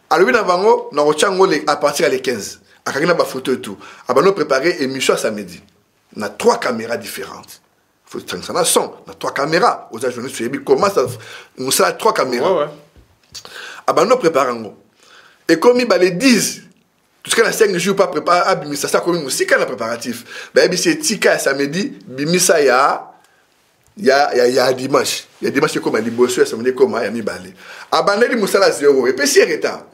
alors bien avant na ochango à partir les 15 akakina ba photo et tout abano préparer émission samedi na 3 caméras différentes faut ça na son na 3 caméras aux journalistes sur comment ça nous ça 3 caméras abano préparango et comme ils les disent tout ce que la 5 jours pas préparer abimisa ça comme musique na préparatif ben c'est tika samedi bimisa ya dimanche il y a dimanche comme ali bosso samedi comme ya mibale abaneli musala 0 et puis c'est retard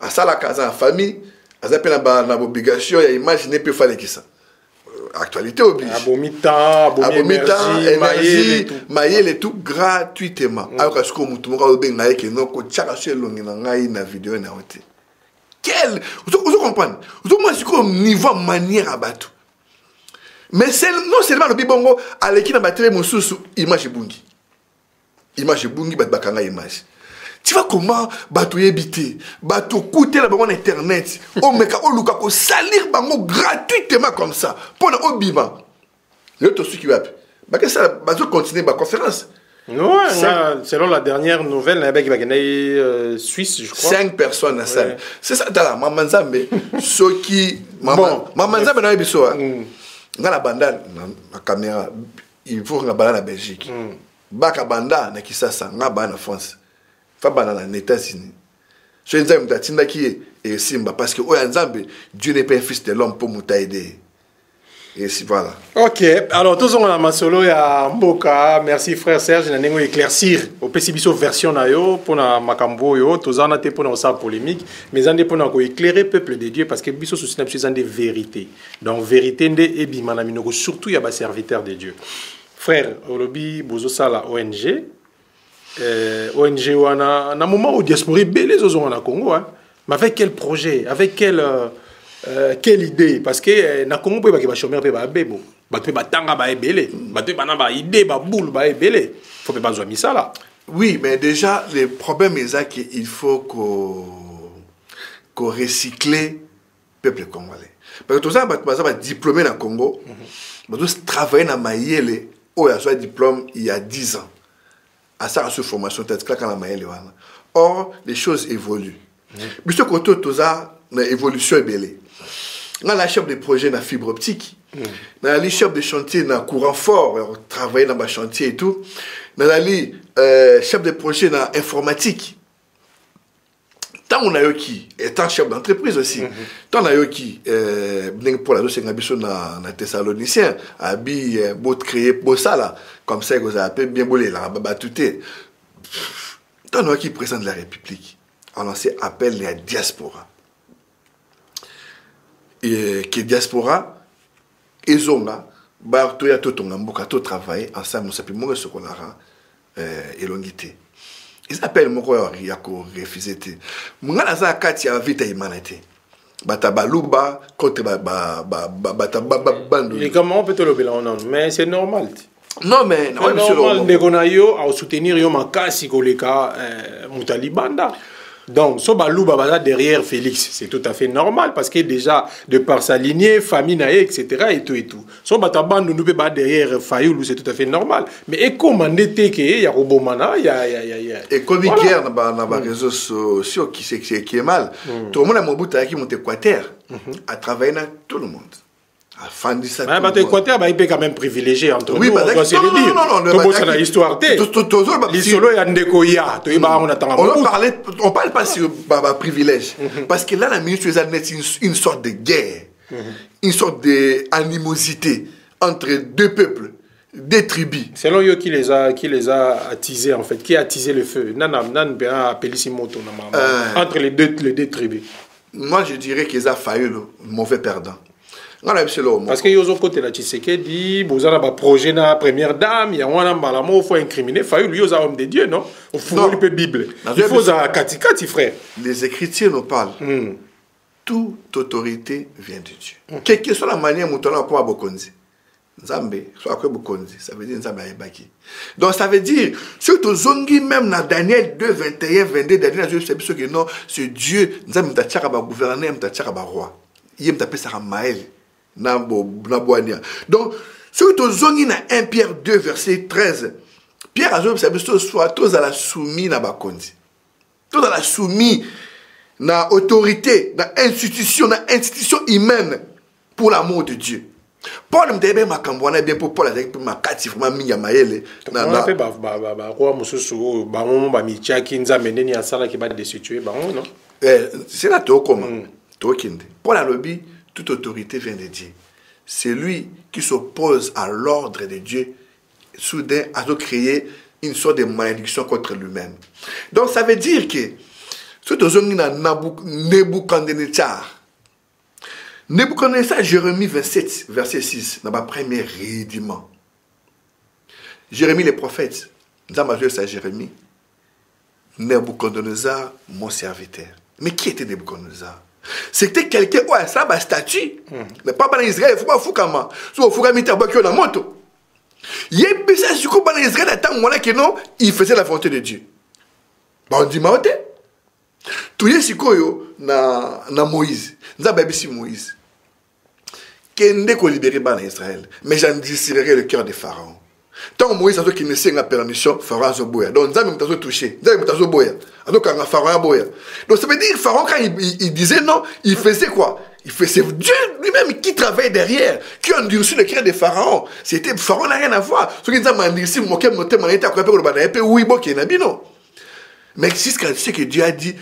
à ça la casa en famille azapena na obligation ya imaginer peut faire qui ça actualité oblige abomita énergie maïel et tout gratuitement alors que comme tout monde ben na que non ko tchaka sur longi na ngai na vidéo na hote quel vous comprenez vous moi c'est comme niveau manière à bateau mais c'est non seulement le bibongo à l'équipe na battre mon sous image bungi bat bakanga image. Tu vois comment bateau habité, bateau coûter la banque internet, au meka au luka ko salir bango gratuitement comme ça pour le obiba. Le tout ce qui va. Bah que ça bateau continuer ma conférence. Ouais, selon la dernière nouvelle, il y a Suisse, je crois. 5 personnes à ça. C'est ça dans la mamanzambe ceux qui mamanzambe na biso. Nga la banda na caméra, il faut nga banda na Belgique. Baka banda na Kisasa, nga banda na France. Fa banda na États-Unis. So nzambe mutatinda ki et simba parce que oya nzambe Dieu n'est pas un fils de l'homme pour m'aider. Et si voilà. Ok, alors tous on a masolo ya mboka, merci frère Serge na nengo éclaircir au pesibiso version na yo pour na makambo yo, tous on a été pour na sa polémique, mais on est pour na ko éclairer peuple de Dieu parce que biso sous synapse des vérités. Donc vérité ndé ebima na minoko surtout ya ba serviteur de Dieu. Frère, olobi bozo sala ONG ONG wana na moment où diaspora belé zozo na Congo hein. Mais avec quel projet, avec quelle idée parce que na Congo pe ba ke ba chômeur pe ba bebo ba pe ba tanga ba ebele ba te bana ba idée ba boule ba ebele faut pe ba zo misala. Oui, mais déjà le problème est qu'il faut qu'on recycle peuple congolais parce que tout ça ba diplômé na Congo ba tous travailler na mayele o ya soit diplôme il y a 10 ans à ça sur formation tête claque na mayele wana. Or les choses évoluent biso koto tout ça na évolution ebele. On a la chef de projet dans la fibre optique. On a les chefs de chantier dans le courant fort, travailler dans le chantier et tout. On a les chefs de projet dans l'informatique. Tant on a eu qui, étant chef d'entreprise aussi, tant on a eu qui, pour la dose dans Thessaloniciens, habille, beau créer, beau ça là, comme ça, vous avez bien bolé là, batouté. Tant on a eu qui président de la République, on a lancé appel à la diaspora. Et que diaspora ezonga ba to ya to tonga mboka to travailler ensemble ça peut mo ce qu'on a elongité ils appellent mon quoi ya ko refuser te mungala za kati ya vita humanité bata baluba contre bata bando et comment on peut te le bilan non mais c'est normal non mais normal ndegonayo à soutenir yo makasi koleka mutalibanda. Donc, so balouba baza derrière Félix, c'est tout à fait normal parce que déjà, de par sa lignée, famille nae, etc. et tout et tout. So batabando nous ba derrière Fayoulou, c'est tout à fait normal. Mais et comment n'était il y a Robomana, il y a. Et comme hier, dans les réseaux sociaux qui est mal, tout le monde a mon bout qui monte Équateur, à travailler dans tout le monde. Mais Équateur, il peut quand même privilégié entre nous. Oui, on doit se le dire. Non, non, l'histoire. On parle pas sur privilège. Parce que là, la ministre c'est une sorte de guerre, une sorte d'animosité entre deux peuples, deux tribus. Selon eux, qui les a attisés, en fait, qui a attisé le feu entre les deux tribus. Moi, je dirais qu'ils ont failli le mauvais perdant. Parce que yozo côté la Tshisekedi, vous avez un projet na première dame, il y a un malamo faut incriminer, Fayou lui yoza homme de Dieu non, il faut le Bible. Il faut za katikati frère. Les Écritures nous parlent. Toute autorité vient de Dieu. Quelle que soit la manière dont on a pour Abokonzi, Nzambe, soit que Bokonzi, ça veut dire Nzambe Aebaki. Donc ça veut dire, surtout Zongi, même dans Daniel 2, 21, 22, Daniel, je sais que non, c'est Dieu, Nzambe Mtachara ba gouverner, Mtachara ba roi. Yem tapé Sarah Maël, Naboania. Donc, surtout Zongi dans 1 Pierre 2, verset 13, Pierre a dit, soit tous à la soumis na Bakonzi. Tous à la soumis na autorité, na institution humaine pour l'amour de Dieu. Paul me dit ma cambouana bien pour Paul avec ma kati vraiment minya maele na na pe roi mususu ba mon ba mitia kinza meneni asala ki ba destituer ba non c'est là to comment to kinde Paul a lobby toute autorité vient de Dieu. C'est lui qui s'oppose à l'ordre de Dieu soudain a créé une sorte de malédiction contre lui-même. Donc ça veut dire que ce tozongi na Nebuchadnezzar Nebuchadnezzar, Jérémie 27, verset 6, dans ma première rédiment. Jérémie, les prophètes, nous avons joué ça, Jérémie. Nebuchadnezzar, mon serviteur. Mais qui était Nebuchadnezzar? C'était quelqu'un, ouais, ça, ma statue. Mais pas en Israël, il faut pas foutre comment. Si on fout comme il y a une moto. Il y a un peu ça, si on en Israël, à temps que non, il faisait la volonté de Dieu. Bah, on dit, mais tout est si na Moïse. Nous avons ici Moïse. Kende ko libérer ban Israël, mais j'endurcirai le cœur des pharaons. Tant Moïse a dit qu'il ne sait la permission, pharaon a boya. Donc nous avons touché, nous avons boya. Donc quand pharaon a boya. Donc ça veut dire pharaon quand il disait non, il faisait quoi? Il faisait Dieu lui-même qui travaille derrière, qui a endurci le cœur des pharaons. C'était pharaon n'a rien à voir. Ce qui nous a endurci, moqué monter mon état quoi pour le ban et puis oui bon qui n'a non. Mais jusqu'à ce que Dieu a dit,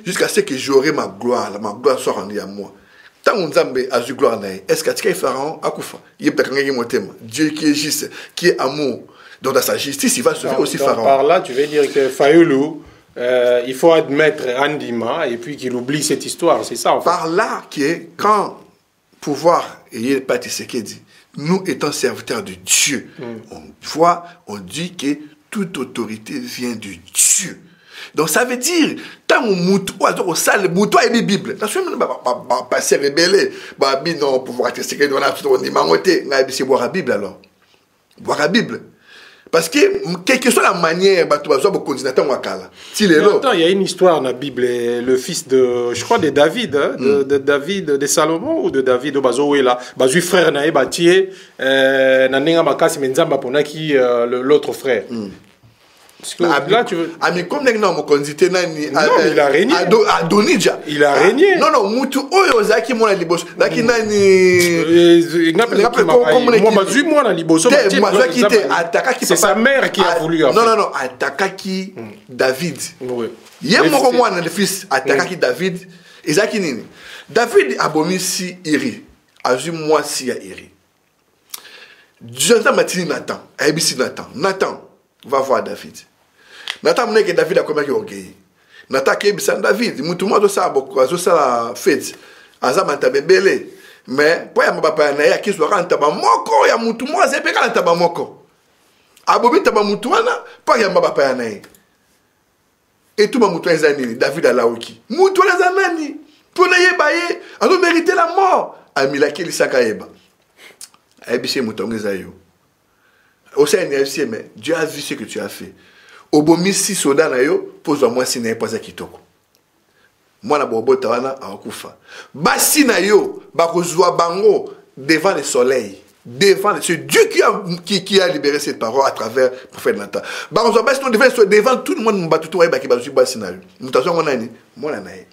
jusqu'à ce que j'aurai ma gloire soit rendue à moi. Tant on Nzambe a eu gloire, est-ce que tu as Pharaon à Koufa? Dieu qui est juste, qui est amour. Donc dans sa justice, il va sauver aussi Pharaon. Par là, tu veux dire que Fayoulou, il faut admettre Andima et puis qu'il oublie cette histoire, c'est ça en fait. Par là, qui est quand pouvoir, et il n'est pas ce qu'il dit, nous étant serviteurs de Dieu, on dit que toute autorité vient de Dieu. Donc ça veut dire, tant on moutou au sale, moutou et la Bible. Parce que passer rebelle, non, pouvoir tester que on a tout on dit mangoté, c'est boire la Bible alors. Boire la Bible. Parce que quelle que soit la manière, tu vas voir continuer wakala. S'il est là. Attends, il y a une histoire dans la Bible, le fils de, je crois de David, de David, de Salomon ou de David au Bazoé là, Bazui frère nae batié, nanenga makasi menzamba ponaki l'autre frère. Parce que là, tu veux... mais comme il a régné. Adonija. Il a régné. Non, non, Moutou, Oyozaki, mon libos. Laki nani. C'est sa mère qui a voulu. Non, non, non, Atakaki David. Il y a mon moi, le fils, Atakaki David. Ezaki nini. David abomisi Iri. Azu moi si à Iri. Jonathan Matini Nathan. Abisi Nathan. Nathan va voir David. Nathan m'a dit que David a commis orgueil. Nathan qui est David, il m'a dit ça beaucoup, ça fait, azama tabebele. Mais pour ya papa na ya qui soit rentaba moko ya mutu moi c'est pas rentaba moko. Abobi taba mutu wana pour ya papa na ya. Et tout ma mutu ezani David a laoki. Mutu la zanani pour na yebaye, a mérité la mort. Amila ki lisaka yeba. Aibise mutu ngezayo. Au Seigneur, mais Dieu a vu ce que tu as fait. Au bomi si soda na yo, pose-moi si n'est pas à kitoko. Moi na bobo tawana a okufa. Basi na yo, bakozwa bango devant le soleil. C'est Dieu qui a libéré cette parole à travers le prophète Nathan. Bakozwa basi no devant tout le monde mbatuto wa baki bazu basi na yo. Mutation monani, mona na ye.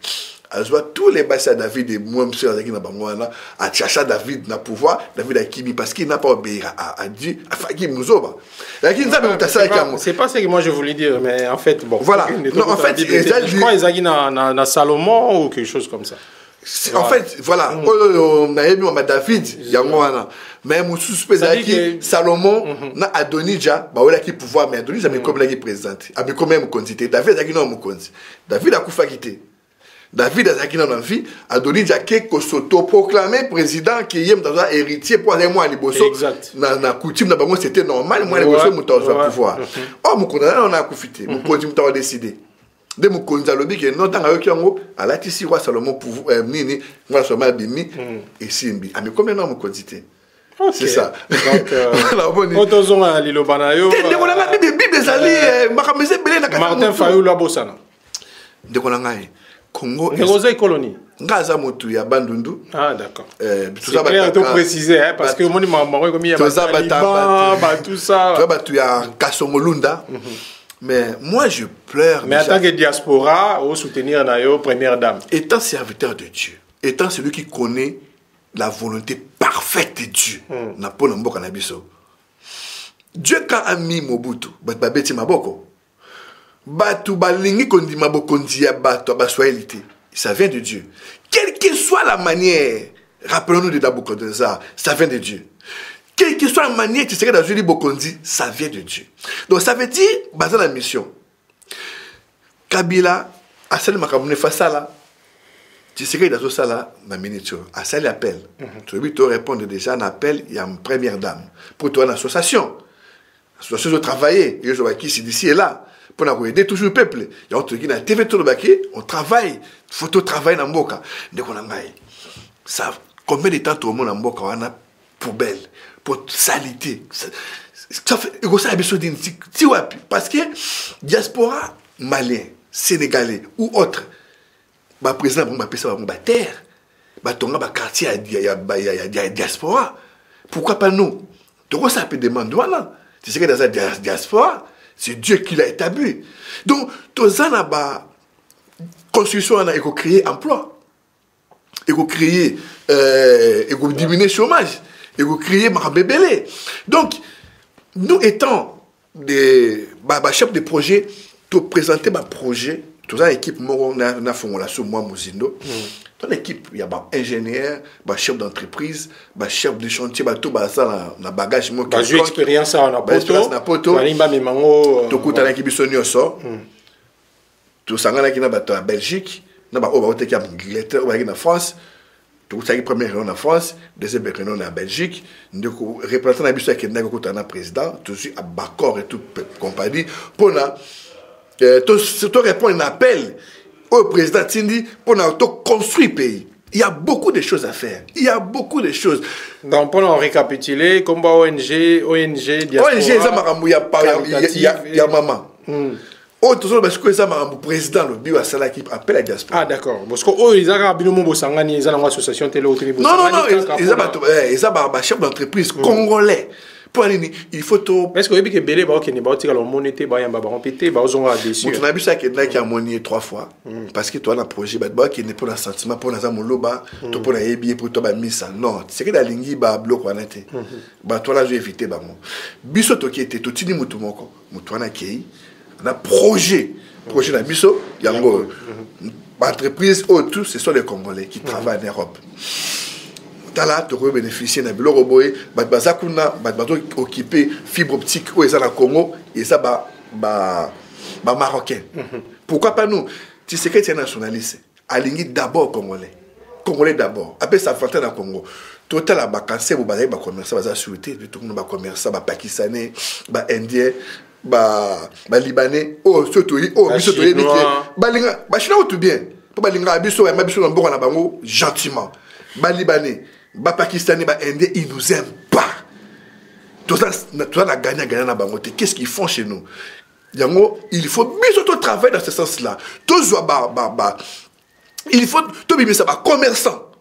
Azwa tous les basses à David et moi monsieur Azaki na bangwana a cherché David na pouvoir David a kimi parce qu'il n'a pas obéi à Dieu a failli muzoba. C'est pas ce que moi je voulais dire mais en fait bon voilà non en fait je crois Azaki na Salomon ou quelque chose comme ça. En fait voilà on a eu David yangwana mais musu spécial Salomon na Adonija ba wala ki pouvoir mais Adonija mais comme là qui présente a mais quand même quantité David Azaki na mu konzi David a kufa quitté David a qui dans la vie a donné Jacques s'auto-proclamé président qui est dans un héritier pour aller moi à Liboso. Na coutume na bango c'était normal moi Liboso muto va pouvoir. Oh mon condamné on a profité. Mon conduit muto a décidé. De mon conduit lobby que non tant avec yango à la tisi roi Salomon pour nini moi seulement bimi et simbi. Ah mais combien non mon quantité. C'est ça. Donc, Otozon à Lilobanayo. Martin Fayou la Bossana. De Konangaï. Congo. Négoza et colonie. Ngaza Motu ya Bandundu. Ah, d'accord. Tout ça va tout préciser, hein, parce que mon maman, comme il y a tout ça. Tout ça, tu as Kassongolunda. Mais moi, je pleure. Mais en tant que diaspora, au soutenir Nayo, première dame. Étant serviteur de Dieu, étant celui qui connaît la volonté parfaite de Dieu, Dieu quand a mis Mobutu, Babeti Maboko, Batu Balingi Kondi Mabokondi Batu Abaswaelité, ça vient de Dieu. Quelle que soit la manière, rappelons-nous de Nabucodonosor, ça vient de Dieu. Quelle que soit la manière, tu sais que dans Julie Bokondi, ça vient de Dieu. Donc ça veut dire, basé la mission, Kabila, a celle de face à là, tu sais que dans ça là, ma miniature, à ça l'appel. Tu veux te répondre déjà à un appel, il y a une première dame. Pour toi, une association. L'association de travailler, il y a qui d'ici et là. Pour nous aider toujours le peuple. Il y a autre qui dans TV tout le baquet, on travaille. Photo travail dans Mboka. Donc on a ça. Combien de temps tout le monde en Mboka on a poubelle, pour salité. Ça fait, parce que diaspora malien, sénégalais ou autre. Bah président bon bah ça va terre bah tonga bah quartier il y a diaspora, pourquoi pas nous donc ça peut demander voilà tu sais que dans la diaspora c'est Dieu qui l'a établi, donc tous en bas construction on a créer emploi, créer diminuer le chômage, créer marabébélé. Donc nous étant des chefs de projet tu présenter ma projet. Toute l'équipe, on a fait moi, Mouzindo. Dans l'équipe, il y a des ingénieurs, des chefs d'entreprise, des chefs de chantier, tout ça, dans bagage. J'ai expérience en Poto. Tout le l'équipe sort. Tout ça, il y a en Belgique, il y a en Angleterre, il y a en France. Tout ça, première réunion en France, deuxième réunion en Belgique. Nous représentons la mission qui est le président, tout de suite à Bacor et toute compagnie. Pour tu réponds à un appel au président Tindi pour construire le pays. Il y a beaucoup de choses à faire. Il y a beaucoup de choses. Donc, pour nous récapituler, comme ONG, diaspora, ONG, il y a maman. Parce que le président, le bio, c'est là qui appelle la diaspora. Ah, d'accord. Parce que ils ont une association télé. Non, ils ont un chef d'entreprise congolais. Il faut tout. Est-ce que vous avez dit que Bélé va y avoir monété, va y avoir pété, va y avoir déçu. On a vu ça qui a monnaie 3 fois. Parce que toi, on a un projet qui n'est pas un sentiment pour nous loba, pour nous aider, pour toi, misa. Non, c'est que la ligne va bloquer. Toi, là, je vais éviter. Biso qui était tout tini mutumoko, mutuana kei. On a projet la biso, il y a une entreprise, tout, ce sont les Congolais qui travaillent en Europe. Là, tu peux bénéficier d'un bureau roboé, occupé fibre optique où ils sont au Congo, et ça marocain. Pourquoi pas nous? Tu sais que tu es nationaliste. Aligné d'abord Congolais. Congolais d'abord. Après ça, fait dans le Congo. Total à Bakanse, vous allez commercer, vous allez souhaiter, tout le monde va commercer, Pakistanais, Indiens, Libanais, surtout, Chinois, tout bien. Gentiment. Libanais. Pakistanais, Indiens, ils nous aiment pas. Tout ça, on a gagné. Qu'est-ce qu'ils font chez nous? Il faut bien travailler dans ce sens-là. Il faut tout bien ça, commerçant.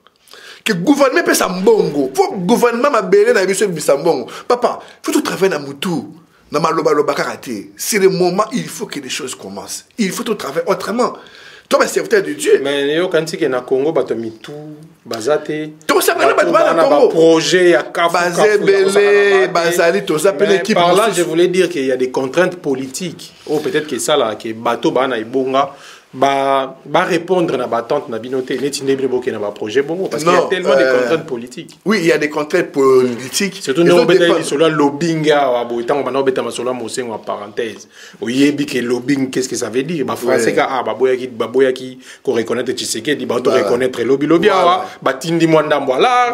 Que le gouvernement peut s'embongo. Il faut que le gouvernement m'a belé dans le s'embongo. Papa, il faut tout travailler dans Moutou. Dans Maloba karaté. C'est le moment, il faut que les choses commencent. Il faut tout travailler autrement. Toi, tu es serviteur de Dieu. Mais quand tu es au Congo, tu as mis tout, basé. Tu as un projet, à Bazali, tu as appelé l'équipe. Par là, je voulais dire qu'il y a des contraintes politiques. Ou peut-être que ça, là, que bateau, va répondre à l'attente de binoté. Parce qu'il y a tellement de contraintes politiques. Oui, il y a des contraintes politiques. Surtout nous sur le lobbying, en parenthèse. Oui, que lobbying, qu'est-ce que ça veut dire? Français, qui reconnaître Tshisekedi, qui reconnaître lobby, Tindi Mwandamboala,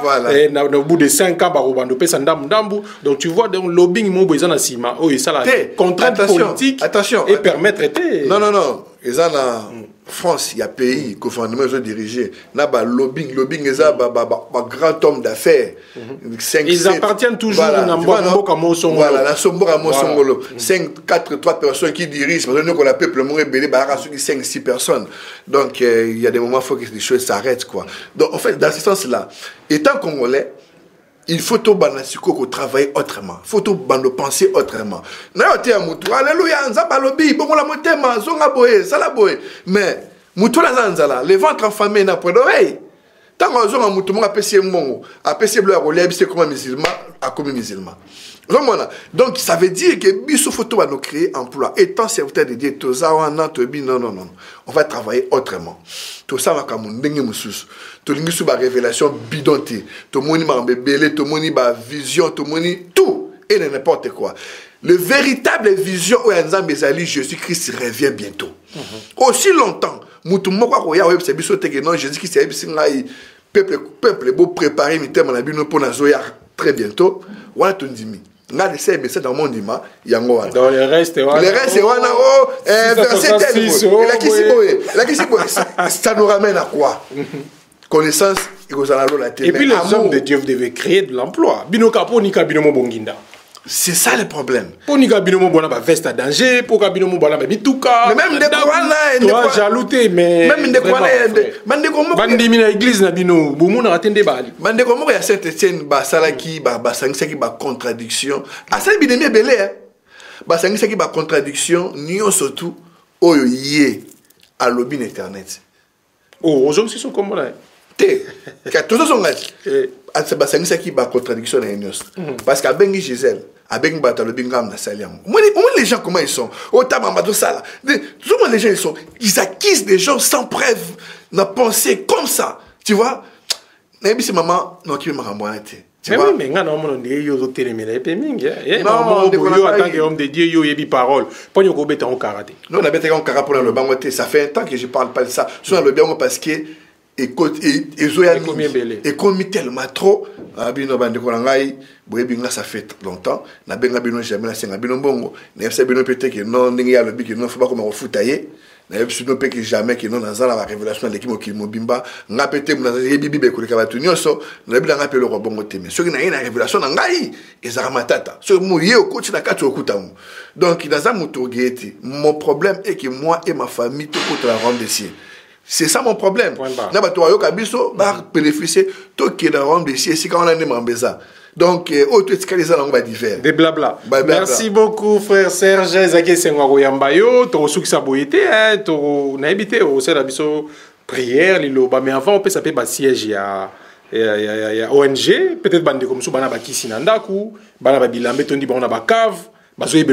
au bout de 5 ans, donc tu vois, le lobbying, c'est la contrainte politique et permettre. Non. Ils ont France, il y a pays, gouvernement ils ont dirigé. Là, lobbying est un grand homme d'affaires. Ils appartiennent toujours à Mboka Mosongolo. Voilà, la Somboka Mosongolo. 5, 4, 3 personnes qui dirigent. Parce que nous, on a peuple, le belé, 5, 6 personnes. Donc, il y a des moments où il faut que les choses s'arrêtent, quoi. Donc, en fait, dans ce sens-là, étant congolais, il faut tout travailler autrement. Il faut tout penser autrement. Alléluia, Nzabalobi, bon la motema, zonga boye, sala boye. Mais mutu la zanzala, le ventre enfamé n'a pas d'oreille. Tant qu'on zonga mutu mon apprécié mon, apprécié bleu à c'est comme un musulman, à comme musulman. Donc ça veut dire que biso photo va nous créer emploi. Étant serviteur de Dieu, tout ça non. On va travailler autrement. Tout ça va comme un dengue musus. Tout le monde sous révélation bidonté. Tout le monde m'a bébé, tout le monde m'a vision, tout le monde tout et n'importe quoi. Le véritable vision où Nzambe Jésus-Christ revient bientôt. Aussi longtemps, mutu moko ko ya web c'est biso teke non Jésus-Christ est peuple beau préparer mi terme na bino pour na zoya très bientôt. Wa tondimi. Nga de ces messages dans mon dima yango wana. Dans le reste wana verset 6 la kisi boye ça nous ramène à quoi? Connaissance et puis les hommes de Dieu devaient créer de l'emploi. Bino kapo ni kabino mo bonginda. C'est ça le problème. Pour ni kabino mo bona ba veste à danger, pour kabino mo bona ba bituka. Mais même des quoi toi jalouté mais même des quoi bande ko mo bandi mina église na bino bumu na atende bali. Bande ko mo ya Saint-Étienne ba salaki ba sangisa ki ba contradiction. Asali binemi belé hein. Ba sangisa ki ba contradiction nion surtout oyo yé à lobby internet. Oh, aux hommes qui sont comme là. Tous sont là. C'est qui ba contradiction na Enos. Parce qu'à Bengi Gisèle, à Bengi Batalo Bingam na Saliam. Moi les gens comment ils sont? Au Tamama tout ça là. Souvent les gens ils acquisent des gens sans preuve, na pensée comme ça. Tu vois? Nabi si maman non qui m'a ramboité. Tu vois? Mais nga na mo ndé yo télémé pe mingi. Non, yo attend que homme de Dieu yo yebi parole. Pas yo ko beta en karaté. Non, on a beta en karaté pour le bangoté. Ça fait un temps que je parle pas de ça. Sur le bien parce que et comme tellement trop abino bande ko ngai boyebi nga ça fait longtemps na benga bino jamais na senga bino bongo na yebisa bino peut-être que non ndenge ya lobi que non faut pas comme refutailler na yebisa bino peut-être jamais que non dans la révélation de l'équipe qui mobimba nga peut-être na yebi be ko ka batu nyonso na yebi nga pe le bongo teme ce qui na une révélation na ngai ezara matata ce mouillé au coach na katu okutamu donc dans un motogeti mon problème est que moi et ma famille tout contre la ronde des cieux. C'est ça mon problème. Donc, des blabla. Merci beaucoup, frère Serge. Zaki Sengo Yambayo. Tu as saboyé, tu as habité au Sénabiso prière, mais avant, on peut s'appeler siège. Il y a ONG, peut-être bande comme ça, bana kisi nandaku, bana bilambe, on dit on a cave. Parce que les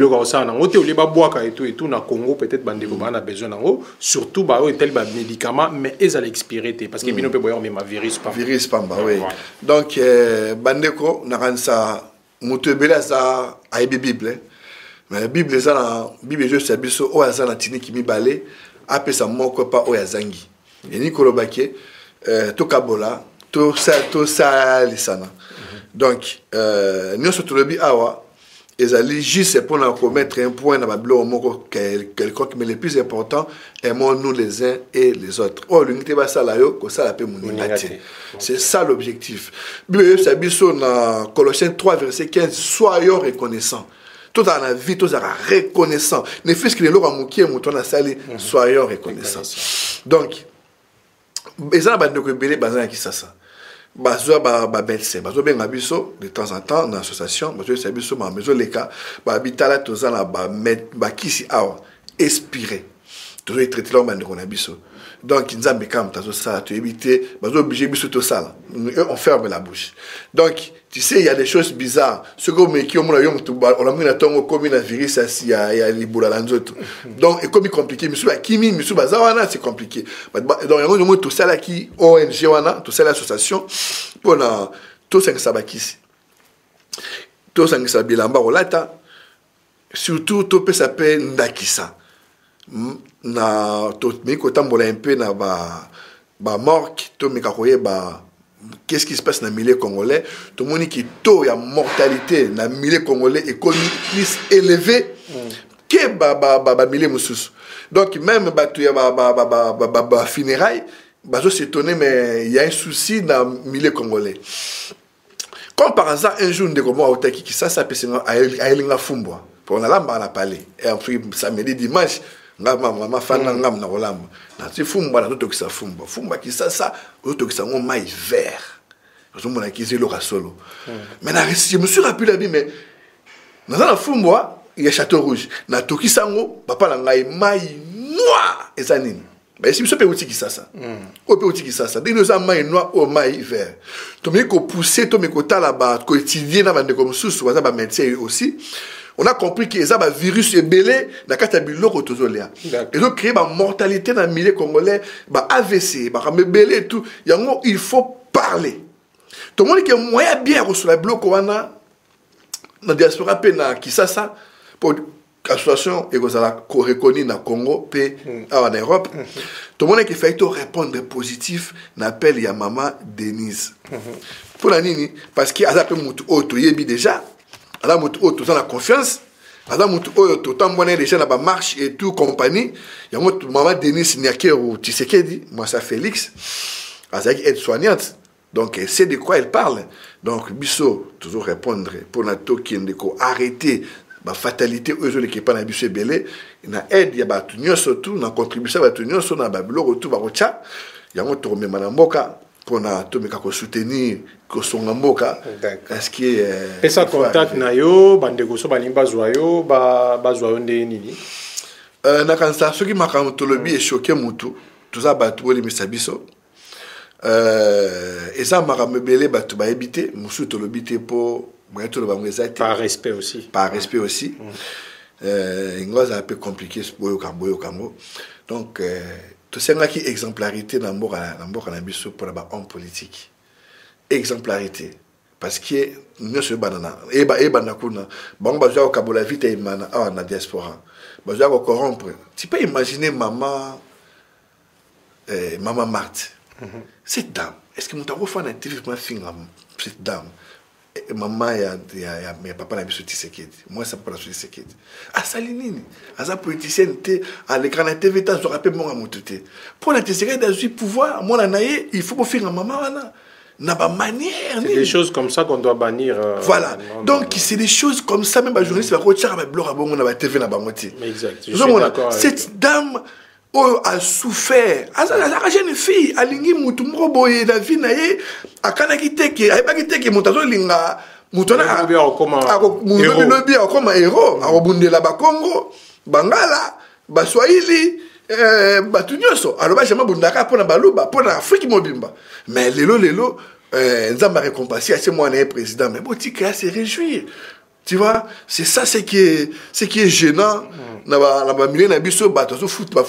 et tout na Congo peut-être bande a besoin d'en surtout tel médicament mais ils allaient expirer parce que bino peut boire mais ma virus pas oui donc bandeko na ransa mutu bela za aibi bible mais la bible za na bible je sabiso o za na tini kimi balé apesa moko pa o ya zangi et Nicolas Baké to kabola to ça lisana donc nous surtout le bi awa ils allaient juste pour commettre un point dans la bloc quelqu'un mais le plus important aimons-nous les uns et les autres. Oh l'unité va ça là que ça la paix c'est ça l'objectif. Bible ça biso na Colossiens 3 verset 15 soyons reconnaissants. Tout dans la vie tous reconnaissants. Ne fût-ce que les lois moukié mouton na sali soyons reconnaissants. Donc ils ont abandonné que belé bazan qui ça. Bazoa ba belse bazoa benga biso de temps en temps dans l'association bazoa sa biso ma maison leka ba habitala tozala ba kisi awa expirer toujours traiter l'homme de qu'on a biso donc nzambe kam tazo ça tu éviter bazoa obligé biso tout ça on ferme la bouche donc tu sais il y a des choses bizarres ce que mais qui on a yom tout on a mis la tongo comme une virus assis ya libola lanzoto donc et comme compliqué monsieur kimi monsieur bazawana c'est compliqué donc il y a tout ça là qui ONG wana tout ça l'association pour tout ça que ça bakisi tout ça que ça bilamba olata surtout tout peut s'appeler ndakisa na tout mais ko tambola un peu na ba morgue to me kakoye ba qu'est-ce qui se passe dans le milieu congolais? Tout le monde qui taux la mortalité dans le milieu congolais est connu plus élevé que le milieu moussous. Donc, même il y a funérailles, bazo s'étonner, mais il y a un souci dans le milieu congolais. Comme par hasard, un jour, de comment Otaki qui ça peut se à Elinga Fumboa. Pour la lamba, on a parlé. Et après, samedi, dimanche, maman fan ngam na rolamba. Na ti Fumboa, na d'autres qui ça Fumboa. Fumboa qui ça, d'autres qui ça on maille vert. Je me dis qu'ils ont solo. Mais je me suis rappelé la vie, mais dans la Fumboa, il y a Château Rouge. Na Toki Sango, papa la maille noir et zanine. Mais si vous savez où c'est qui ça, où est-ce qui ça, dès que nous avons maille noir ou maille vert, tu me dis pousser, tu me dis là-bas, quotidien, dans le comme sous, ou ça médecin aussi. On a compris que ça virus est belé, dans le cas de l'autozoléa. Et donc créer ma mortalité dans le milieu congolais, AVC, belé et tout. Il faut parler. Tout le monde qui est moyen bien sur la bloc, on a dans la diaspora qui ça pour l'association et reconnue dans le Congo et en Europe. Tout le monde qui fait répondre positif n'appelle ya maman Denise. Pour la nini, parce qu'il y a un peu de déjà, il y a la confiance, il y a un déjà dans la marche et tout, compagnie. Il y a maman Denise Niaké ou Tshisekedi, moi ça Félix, elle est aide-soignante. Donc, elle sait de quoi elle parle. Donc, Bisso, toujours répondre pour la toki ndeko arrêter la fatalité aux gens qui parlent de Bisso belé. Il y a aide, il y a batunyo surtout, il y a contribution batunyo sur na bablo retour barocha. Il y a un tourné manamboka pour na tomeka ko soutenir ko songamboka. Est-ce qui est et ça contact na yo bandeko so balimba zwayo bazwayo nde nini? Na kansa soki makamotolobi e choqué mutu. Tout ça batu woli misabiso. Et ça m'a ramebelé batu ba habité musu to lobité pour par respect aussi. Par respect aussi. C'est un peu compliqué pour Kambo. Donc tout ça qui exemplarité dans le biso pour l'homme politique. Exemplarité parce que nous sommes banana et banakuna bon bazo au Kabola vite et mana na diaspora. Bazo au corrompre. Tu peux imaginer maman Marthe. Cette dame, est-ce que mon tarot fan activement cette dame? Maman et papa n'a pas sorti Tshisekedi. Moi, ça pas la sorti Tshisekedi. Ah, Salinini, à politicienne, à l'écran de TV, tu as rappelé mon amour. Pour la Tshisekedi, dans le pouvoir, moi, il faut faire un maman. N'a pas manière. C'est des choses comme ça qu'on doit bannir. Voilà. Donc, c'est des choses comme ça, même un journaliste va retirer avec Blora Bongo dans la TV. Exact. Cette dame a souffert. La jeune fille, a lingi mutumro boye la vie naie, a kanakiteke, a bakiteke mutazo linga, mutona comme héros, a rebundela ba Congo, Bangala, ba Swahili, batunyoso. Alors ba jama bundaka pona baluba, pona Afrique mobimba. Mais lelo, nzamba récompensé à ce mois président, mais boutique à se réjouir. Tu vois, c'est ça ce qui est gênant. Na million na biso ba to foot ba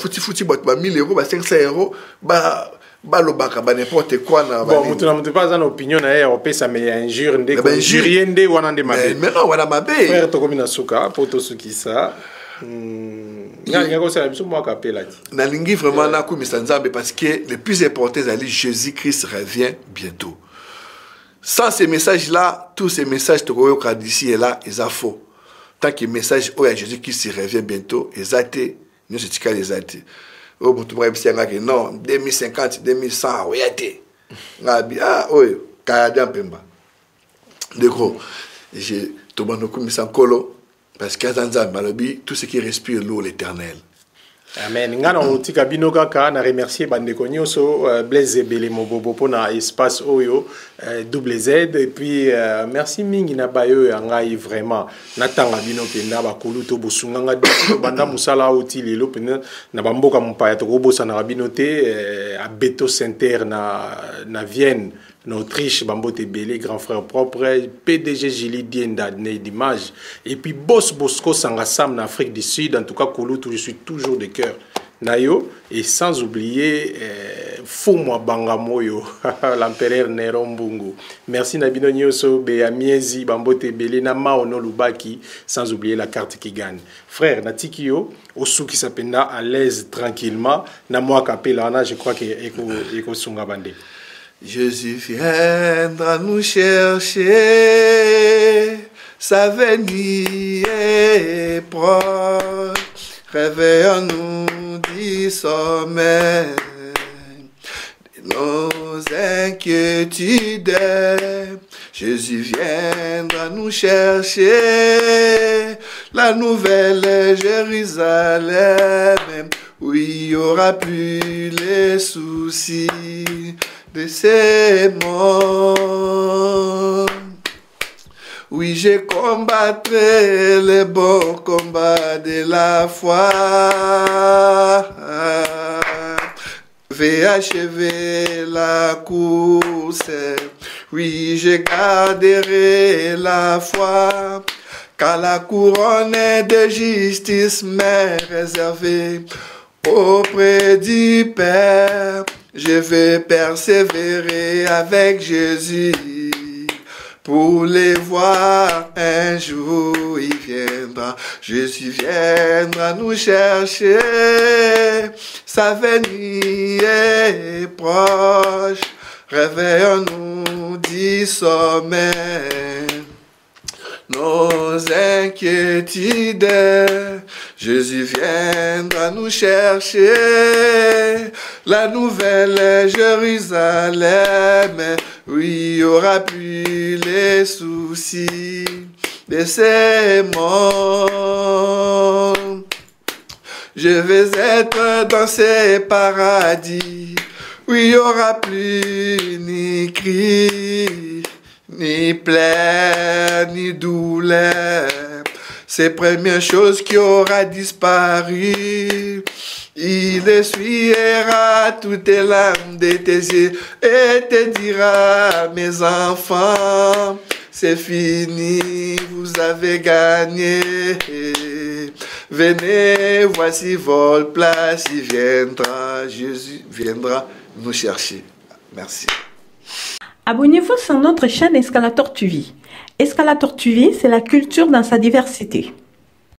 1000 euros ba 500 euros ba lobaka ba n'importe quoi na ba. Bon, mutu pas en opinion na européen ça mais injure ndé ko injurier ndé wana ndé mabe. Mais non wana mabe. Frère to komina suka poto suki ça. Nga ko ça biso moi kapela ti. Na lingi vraiment na ku misanzambe parce que le plus important c'est Jésus-Christ revient bientôt. Sans ces messages-là, tous ces messages d'ici et là, ils sont faux. Tant que le message, oh, Jésus qui se revient bientôt, ils ont été, nous sommes les athées. Oh, non, 2050, 2100, oui, été. Ah, oui, Kayadian Pemba. De gros, j'ai tout le monde mis en colo, parce qu'à Zanzan, tout ce qui respire l'eau, l'éternel. Amen. Ngana otika bino kaka na remercier bandeko nyonso Blaise Ebele Mobobo pona espace oyo double Z et puis merci mingi na bayo ngai vraiment natanga bino penda bakulu to busunganga banda musala oti lelo pena na bamboka mpaya to kobosa na bino te à Beto Center na Vienne en Autriche, Bambote Belé, grand frère propre, PDG Gili Dienda, né d'image, et puis Boss Bosco Sangassam en Afrique du Sud, en tout cas, Kouloutou, je suis toujours de cœur. Nayo, et sans oublier Fumwa Bangamoyo, l'empereur Néron Mbungu. Merci Nabino Nyoso, Béamiezi, Bambote Belé, Nama Ono Lubaki, sans oublier la carte qui gagne. Frère, Natikio, Osu qui s'appelle à l'aise tranquillement, Namoa Kapelana, je crois qu'il est Sungabande. Jésus viendra nous chercher, sa venue est proche, réveillons-nous. du sommeil, nos inquiétudes. Jésus viendra nous chercher, la nouvelle Jérusalem, où il n'y aura plus les soucis de ces mondes. Oui, je combattrai le bon combat de la foi. Vais achever la course. Oui, je garderai la foi. Car la couronne de justice m'est réservée auprès du Père. Je vais persévérer avec Jésus pour les voir un jour. Il viendra, Jésus viendra nous chercher. Sa venue est proche. Réveillons-nous du sommeil, nos inquiétudes. Jésus viendra nous chercher, la nouvelle Jérusalem, où il n'y aura plus les soucis de ces mondes. Je vais être dans ces paradis, où il n'y aura plus ni cri, ni pleurs, ni douleur. Ces premières choses qui aura disparu. Il essuiera toutes les larmes de tes yeux et te dira, mes enfants, c'est fini, vous avez gagné. Venez, voici votre place, il viendra, Jésus viendra nous chercher. Merci. Abonnez-vous sur notre chaîne Escalator TV. Escalator TV, c'est la culture dans sa diversité.